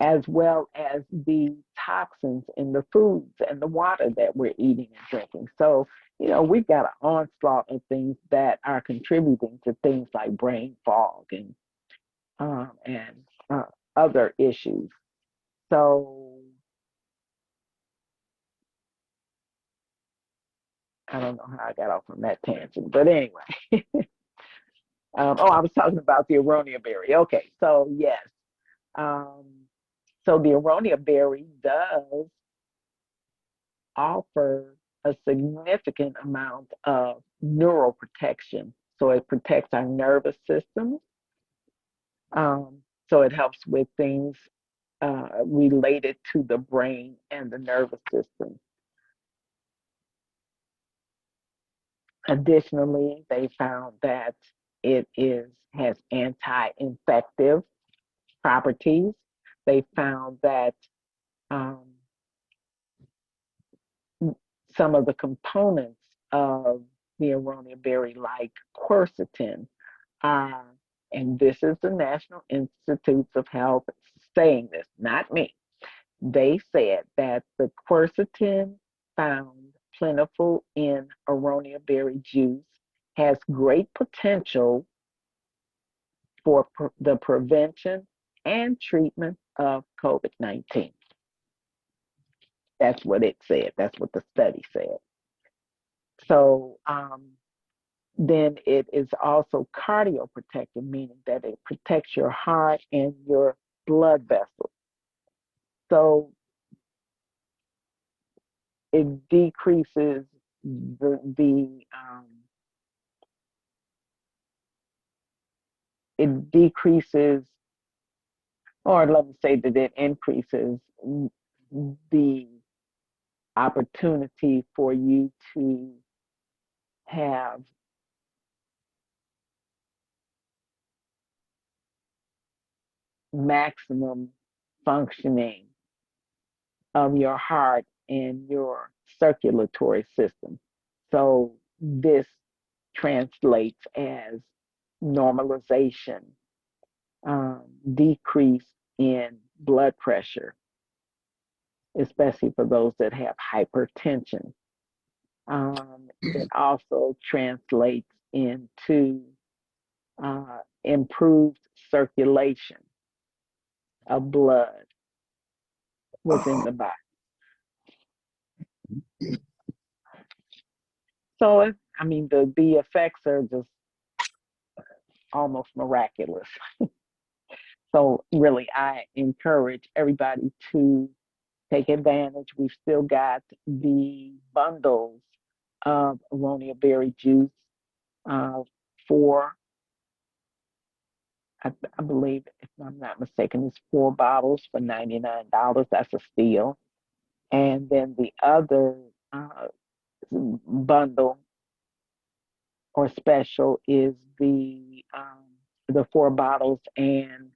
as well as the toxins in the foods and the water that we're eating and drinking. So, we've got an onslaught of things that are contributing to things like brain fog and other issues. So, I don't know how I got off on that tangent, but anyway. I was talking about the aronia berry. Okay, so yes. Um, so the aronia berry does offer a significant amount of neuroprotection. So it protects our nervous system. So it helps with things related to the brain and the nervous system. Additionally, they found that it has anti-infective properties. they found that um, some of the components of the aronia berry, like quercetin, are, and this is the National Institutes of Health saying this, not me. They said that the quercetin found plentiful in aronia berry juice has great potential for the prevention and treatment of COVID-19. That's what it said. That's what the study said. So then it is also cardioprotective, meaning that it protects your heart and your blood vessels. So it decreases it decreases, or let me say that it increases the opportunity for you to have maximum functioning of your heart and your circulatory system. So this translates as normalization, decrease in blood pressure, especially for those that have hypertension. It also translates into improved circulation of blood within the body. So, I mean, the effects are just almost miraculous. So, really, I encourage everybody to take advantage. We've still got the bundles of aronia berry juice uh, for, I believe, if I'm not mistaken, it's 4 bottles for $99. That's a steal. And then the other bundle or special is the 4 bottles and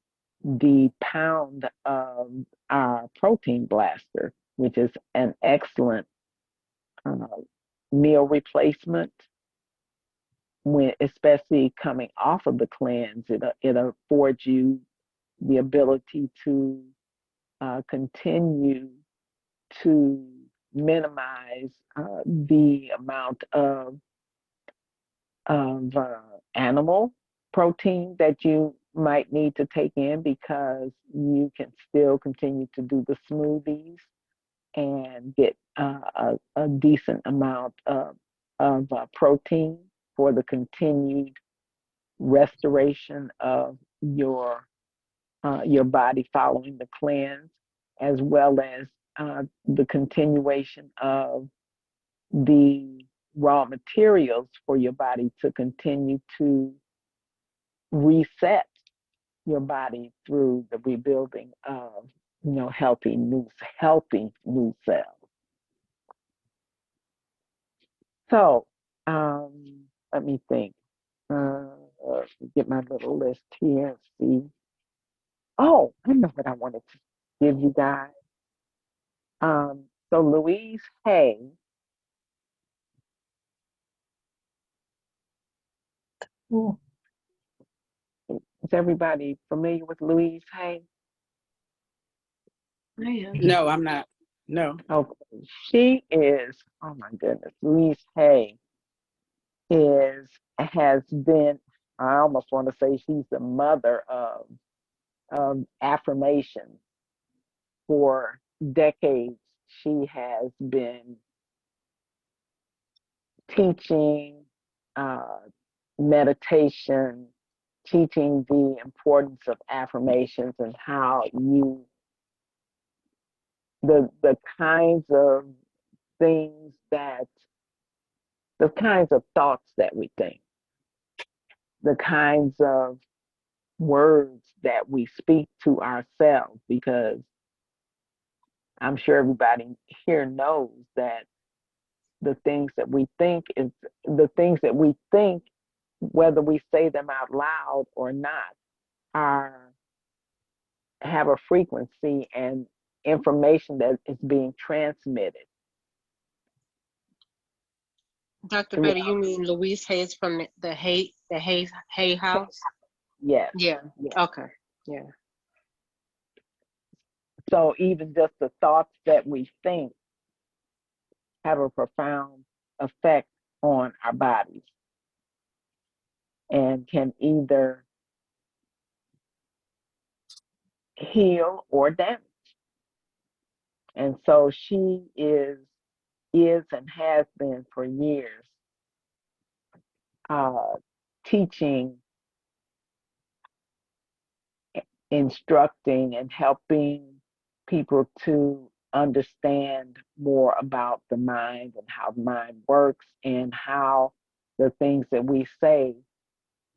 the pound of our protein blaster, which is an excellent uh, meal replacement when, especially coming off of the cleanse. It affords you the ability to continue to minimize the amount of animal protein that you might need to take in, because you can still continue to do the smoothies and get a decent amount of protein for the continued restoration of your body following the cleanse, as well as the continuation of the raw materials for your body to continue to reset your body through the rebuilding of healthy new cells. So let me think. Get my little list here and see. Oh, I know what I wanted to give you guys. So Louise Hay, Cool. is everybody familiar with Louise Hay? I am. No, I'm not. No. Okay, she is, oh my goodness, Louise Hay has been, I almost want to say she's the mother of affirmation. For decades, she has been teaching uh, meditation, teaching the importance of affirmations and how the kinds of things that, the kinds of thoughts that we think, the kinds of words that we speak to ourselves, because I'm sure everybody here knows that the things that we think is the things that we think, whether we say them out loud or not, are have a frequency and information that is being transmitted Dr. throughout. Betty, you mean Louise Hayes from the Hay House? Yes, Yeah. yes. Okay. Yeah. So even just the thoughts that we think have a profound effect on our bodies and can either heal or damage. And so she is and has been for years uh, teaching, instructing, and helping people to understand more about the mind and how the mind works and how the things that we say,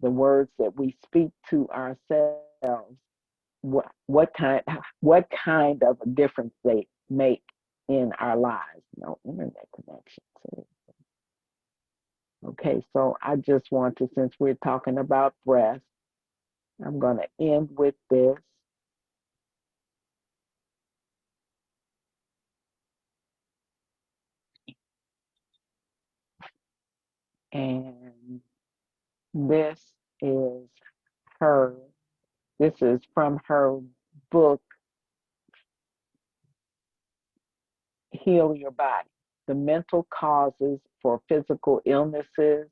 the words that we speak to ourselves, what kind of a difference they make in our lives. No internet connection. Okay, so I just want to, since we're talking about breast, I'm going to end with this. And this is her, this is from her book, Heal Your Body, The Mental Causes for Physical Illnesses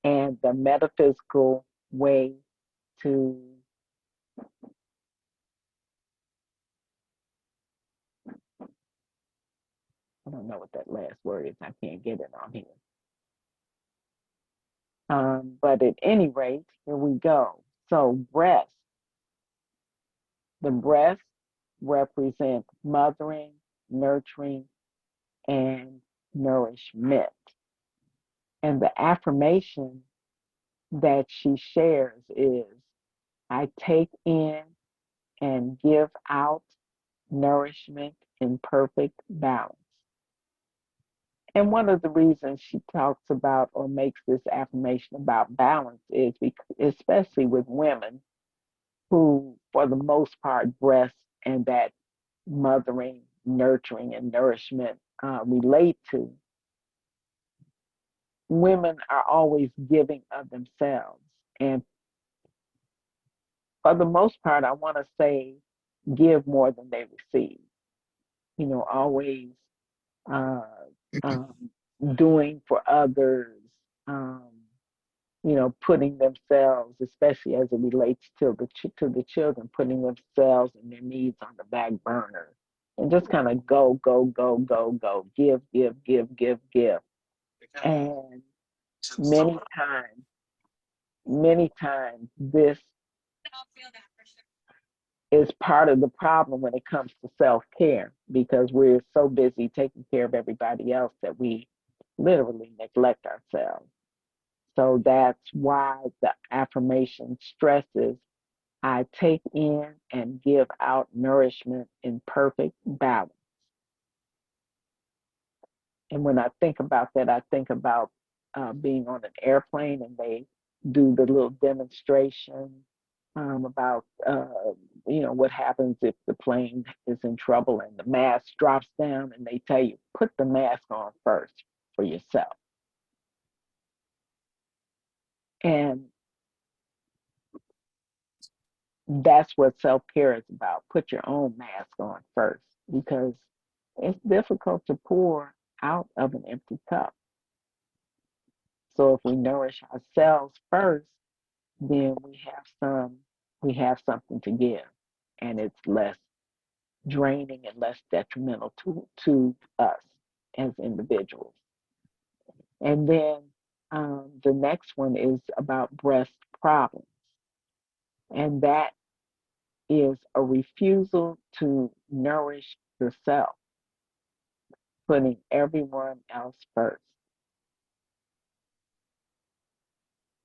and the Metaphysical Way to I don't know what that last word is. I can't get it on here. But at any rate, here we go. So breast, the breast represents mothering, nurturing, and nourishment. And the affirmation that she shares is, I take in and give out nourishment in perfect balance. And one of the reasons she talks about or makes this affirmation about balance is because, especially with women who, for the most part, breast and that mothering, nurturing, and nourishment relate to, women are always giving of themselves. And for the most part, I want to say give more than they receive. Always uh, um, doing for others, um, putting themselves, especially as it relates to the children, putting themselves and their needs on the back burner, and just kind of go, go, go, go, go, give, give, give, give, give, and many times, many times, this is part of the problem when it comes to self-care because we're so busy taking care of everybody else that we literally neglect ourselves. So that's why the affirmation stresses, I take in and give out nourishment in perfect balance. And when I think about that, I think about being on an airplane and they do the little demonstration about what happens if the plane is in trouble and the mask drops down, and they tell you put the mask on first for yourself. And that's what self-care is about. Put your own mask on first because it's difficult to pour out of an empty cup. So if we nourish ourselves first, then we have something to give, and it's less draining and less detrimental to us as individuals. And then the next one is about breast problems, and that is a refusal to nourish the self, putting everyone else first.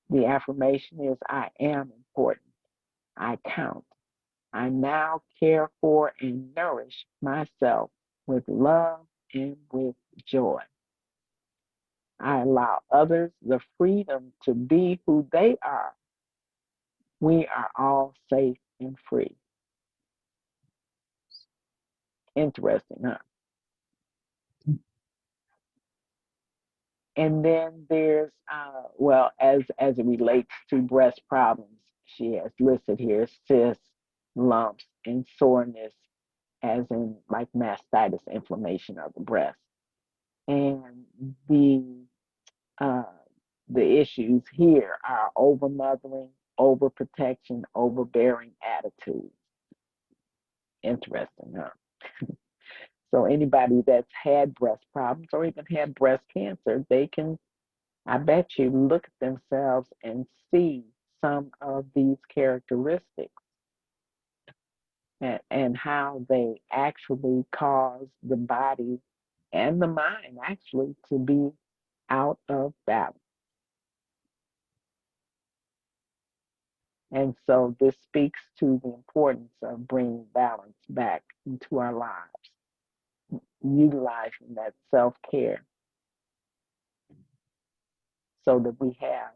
The affirmation is, I am important. I count. I now care for and nourish myself with love and with joy. I allow others the freedom to be who they are. We are all safe and free. Interesting, huh? And then there's, well, as it relates to breast problems, she has listed here cysts, lumps, and soreness, as in like mastitis, inflammation of the breast. And uh, the issues here are overmothering, overprotection, overbearing attitudes. Interesting, huh? So anybody that's had breast problems or even had breast cancer, they can, I bet you, look at themselves and see some of these characteristics and how they actually cause the body and the mind actually to be out of balance. And so this speaks to the importance of bringing balance back into our lives, utilizing that self-care so that we have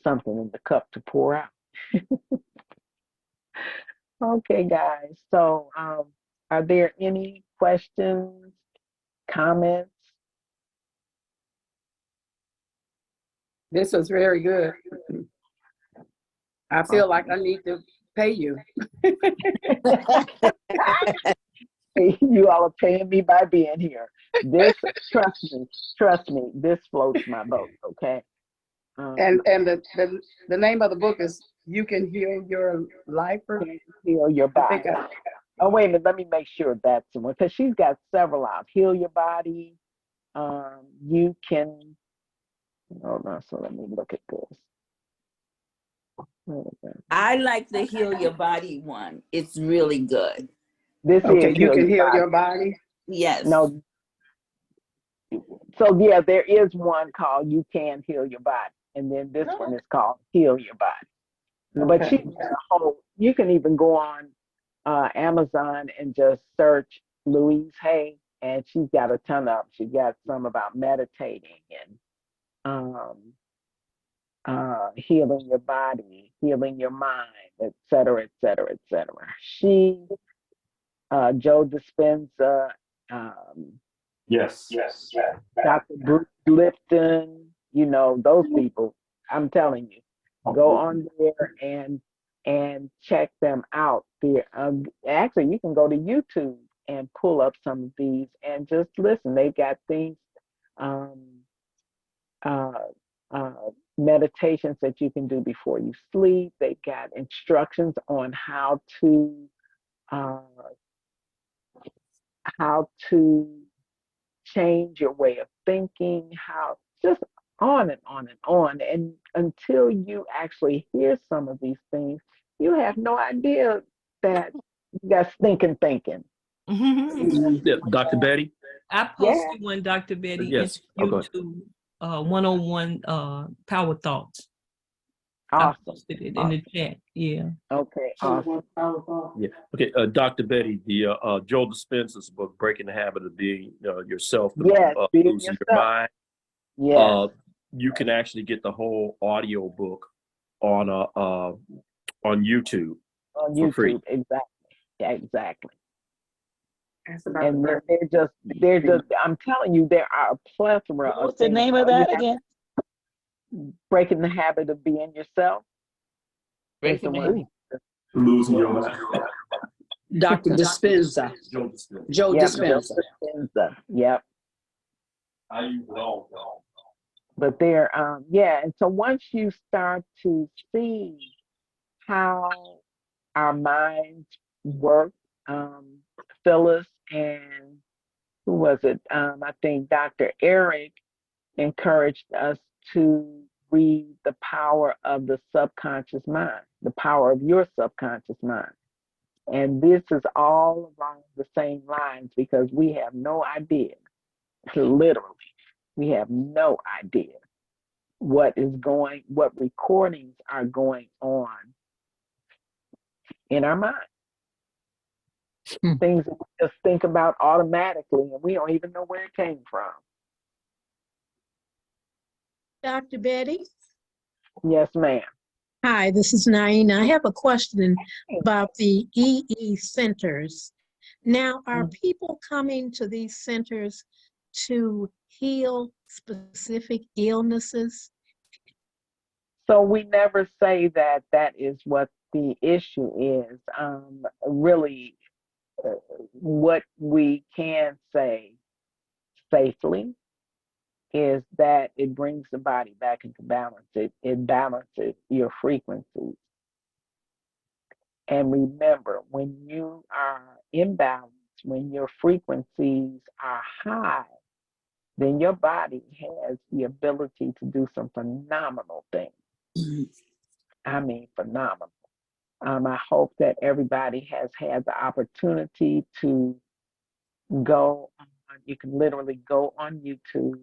something in the cup to pour out. Okay, guys. So are there any questions, comments? This was very good. I feel like I need to pay you. You all are paying me by being here. This, trust me, this floats my boat, okay? And the name of the book is You Can Heal Your Life. Heal Your Body. Oh, wait a minute, let me make sure that's the one, because she's got several out. Heal Your Body, You Can, hold on, so let me look at this. I like the Heal Your Body one. It's really good. This Okay, is You Can Heal Your Body. Yes. No. So yeah, there is one called You Can Heal Your Body, and then this one is called Heal Your Body. But she, you can even go on Amazon and just search Louise Hay, and she's got a ton of. She got some about meditating and healing your body, healing your mind, et cetera, et cetera, et cetera. She, Joe Dispenza, Yes. Dr. Bruce Lipton, you know, those people, I'm telling you, go on there and check them out. There, actually, you can go to YouTube and pull up some of these and just listen. They've got things, meditations that you can do before you sleep. They've got instructions on how to change your way of thinking, how just on and on and on. And until you actually hear some of these things, you have no idea that you got stinking thinking. Yeah, Dr. Betty? I posted one, Dr. Betty, Yes. into YouTube, 101 Power Thoughts. Awesome. I posted it in the chat. Yeah. Okay, awesome. Yeah. Okay, Dr. Betty, the Joe Dispenza's book, Breaking the Habit of Being Yourself, Yes, being Losing yourself. Your Mind. Yes. You can actually get the whole audio book on YouTube. On for YouTube, free. exactly. Yeah, exactly. And they're just, I'm telling you, there are a plethora of What's the things. name of All you that have again? Breaking the Habit of Being Yourself. Breaking the Habit. Losing Your Mind. Dr. Dispenza. Joe Dispenza. Joe Yep, Dispenza. Dispenza. Yep. But there, yeah, and so once you start to see how our minds work, Phyllis and who was it? I think Dr. Eric encouraged us to read The Power of the Subconscious Mind, The Power of Your Subconscious Mind. And this is all along the same lines because we have no idea, literally, we have no idea what recordings are going on in our mind. Things that we just think about automatically and we don't even know where it came from. Dr. Betty? Yes, ma'am. Hi, this is Naina. I have a question about the EE centers. Now, are people coming to these centers to heal specific illnesses? So we never say that that is what the issue is. Really, what we can say safely is that it brings the body back into balance. It balances your frequencies. And remember, when you are imbalanced, when your frequencies are high, then your body has the ability to do some phenomenal things. I mean, phenomenal. I hope that everybody has had the opportunity to go on, you can literally go on YouTube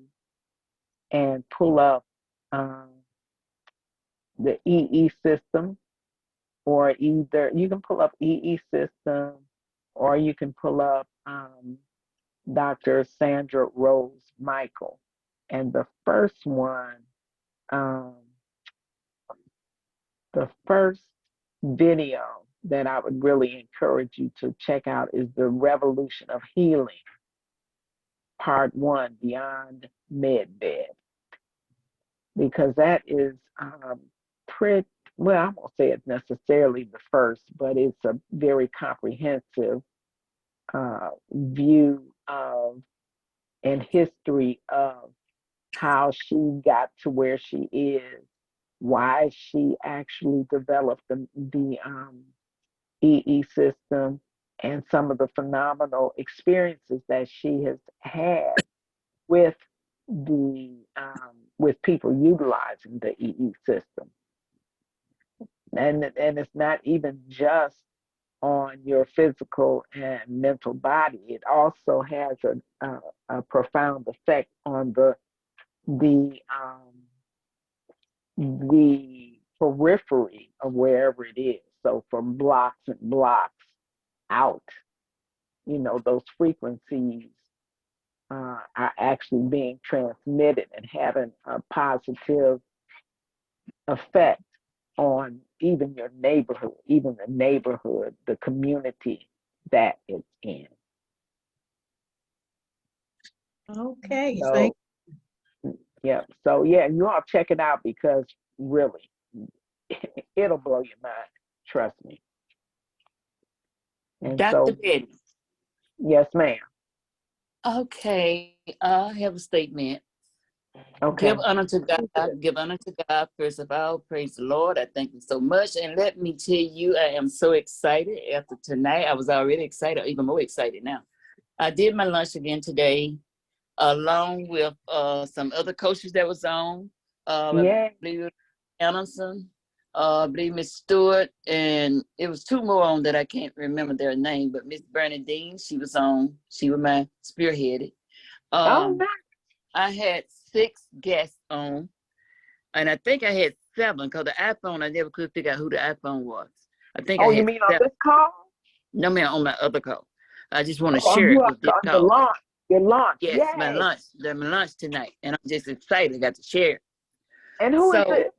and pull up the EE system, or either you can pull up EE system, or you can pull up Dr. Sandra Rose Michael. And the first one, the first video that I would really encourage you to check out is The Revolution of Healing, Part 1, Beyond Medbed, because that is pretty, well, I won't say it's necessarily the first, but it's a very comprehensive view of and history of how she got to where she is, why she actually developed the EE system, and some of the phenomenal experiences that she has had with the with people utilizing the EE system. And it's not even just on your physical and mental body. It also has a profound effect on the periphery of wherever it is. So from blocks and blocks out, those frequencies are actually being transmitted and having a positive effect on even your neighborhood, even the neighborhood, the community that it's in. Okay, So, thank yeah. So yeah, you all check it out because really, it'll blow your mind. Trust me. And Dr. so, Betty. yes, ma'am. Okay, I have a statement. Okay. Give honor to God. Give honor to God first of all. Praise the Lord. I thank you so much. And let me tell you, I am so excited after tonight. I was already excited, even more excited now. I did my lunch again today, along with some other coaches that was on. Yeah. I believe Anderson, I believe Miss Stewart, and it was two more on that I can't remember their name, but Miss Bernadine, she was on. She was my spearheaded. Oh, nice. I had 6 guests on, and I think I had 7 because the iPhone, I never could figure out who the iPhone was. I think I Oh, had you mean on 7. this call? No, man, on my other call. I just want to Oh, share you it are with this on the call. launch. Your launch. Yes, my Yay. lunch. My lunch tonight, and I'm just excited. I got to share it. And who is So it?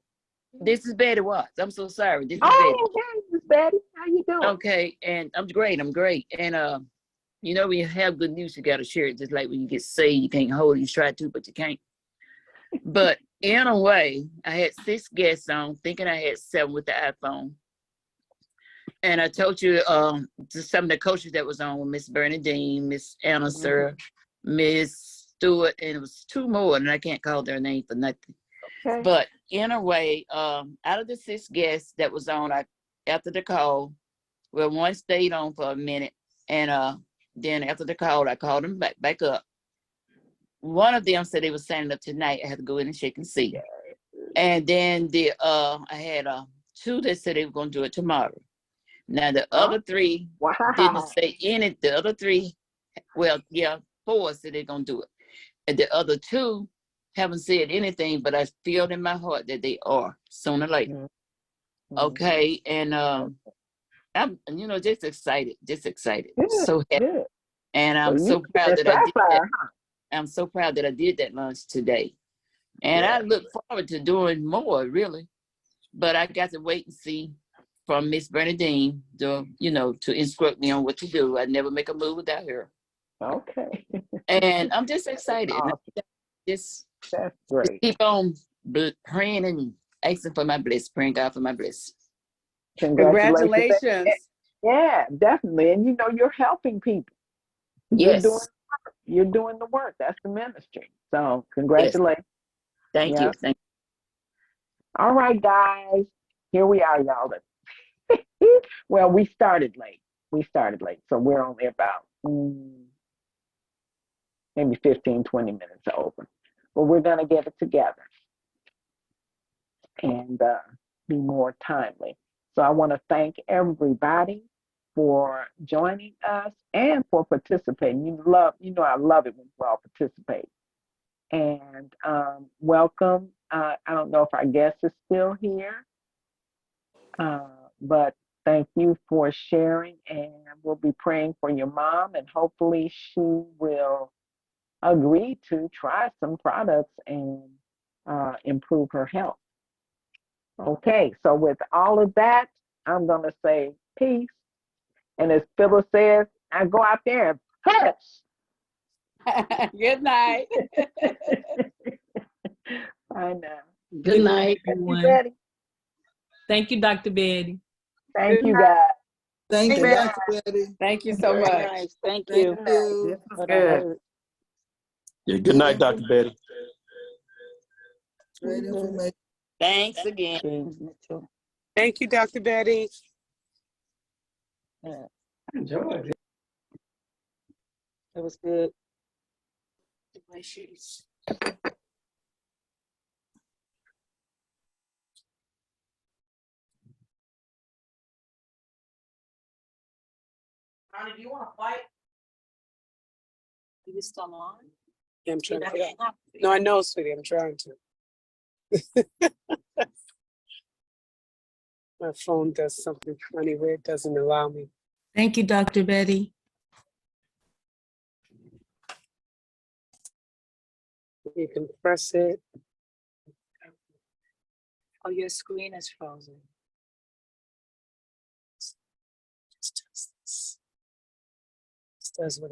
this is Betty Watts. I'm so sorry. This is Oh, Betty. okay, Miss Betty. How you doing? Okay, and I'm great. I'm great. And when you have good news, you got to share it. Just like when you get saved, you can't hold it. You try to, but you can't. But in a way, I had 6 guests on, thinking I had 7 with the iPhone. And I told you just some of the coaches that was on with Miss Bernadine, Miss Anderson, Miss Stewart, and it was 2 more, and I can't call their name for nothing. Okay. But in a way, out of the 6 guests that was on, after the call, well, one stayed on for a minute, and then after the call, I called them back up. One of them said they were signing up tonight. I had to go in and check and see. And then I had 2 that said they were going to do it tomorrow. Now the other 3 didn't say any. The other 3, well, yeah, 4 said they're going to do it. And the other 2 haven't said anything, but I feel in my heart that they are sooner or later. Okay, and I'm just excited, Good, so happy. good. And I'm so proud that I did that. I'm so proud that I did that lunch today. And I look forward to doing more, really. but I got to wait and see from Miss Bernadine to, to instruct me on what to do. I never make a move without her. Okay. And I'm just excited. And Awesome. Just That's great. keep on praying and asking for my bliss, praying God for my bliss. Congratulations. Yeah, definitely. And you're helping people. Yes. You're doing the work. That's the ministry. So Yes. congratulations. Thank Yeah. you. Thank All right, guys. Here we are, y'all. Well, we started late. So we're only about maybe 15, 20 minutes over. But we're going to get it together and be more timely. So I want to thank everybody for joining us and for participating. I love it when you all participate. And welcome. I don't know if our guest is still here, but thank you for sharing. And we'll be praying for your mom, and hopefully she will agree to try some products and improve her health. Okay, so with all of that, I'm going to say peace. And as Phyllis says, I go out there and push. Good night. I know. Good night. Everyone. Thank you, Dr. Betty. Thank Good you, night. guys. Thank you, Amen. Dr. Betty. Thank you so Very much. nice. Thank Thank you. you. This was What I good. heard. Yeah, good night, Dr. Betty. Great information. Thanks again. James Mitchell. Thank you, Dr. Betty. Enjoyed it. It was good. My shoes. Honey, do you want to fight? You still on? Yeah, I'm trying to. No, I know, sweetie. I'm trying to. My phone does something funny where it doesn't allow me. Thank you, Dr. Betty. You can press it. Oh, your screen is frozen. Just does this. This does what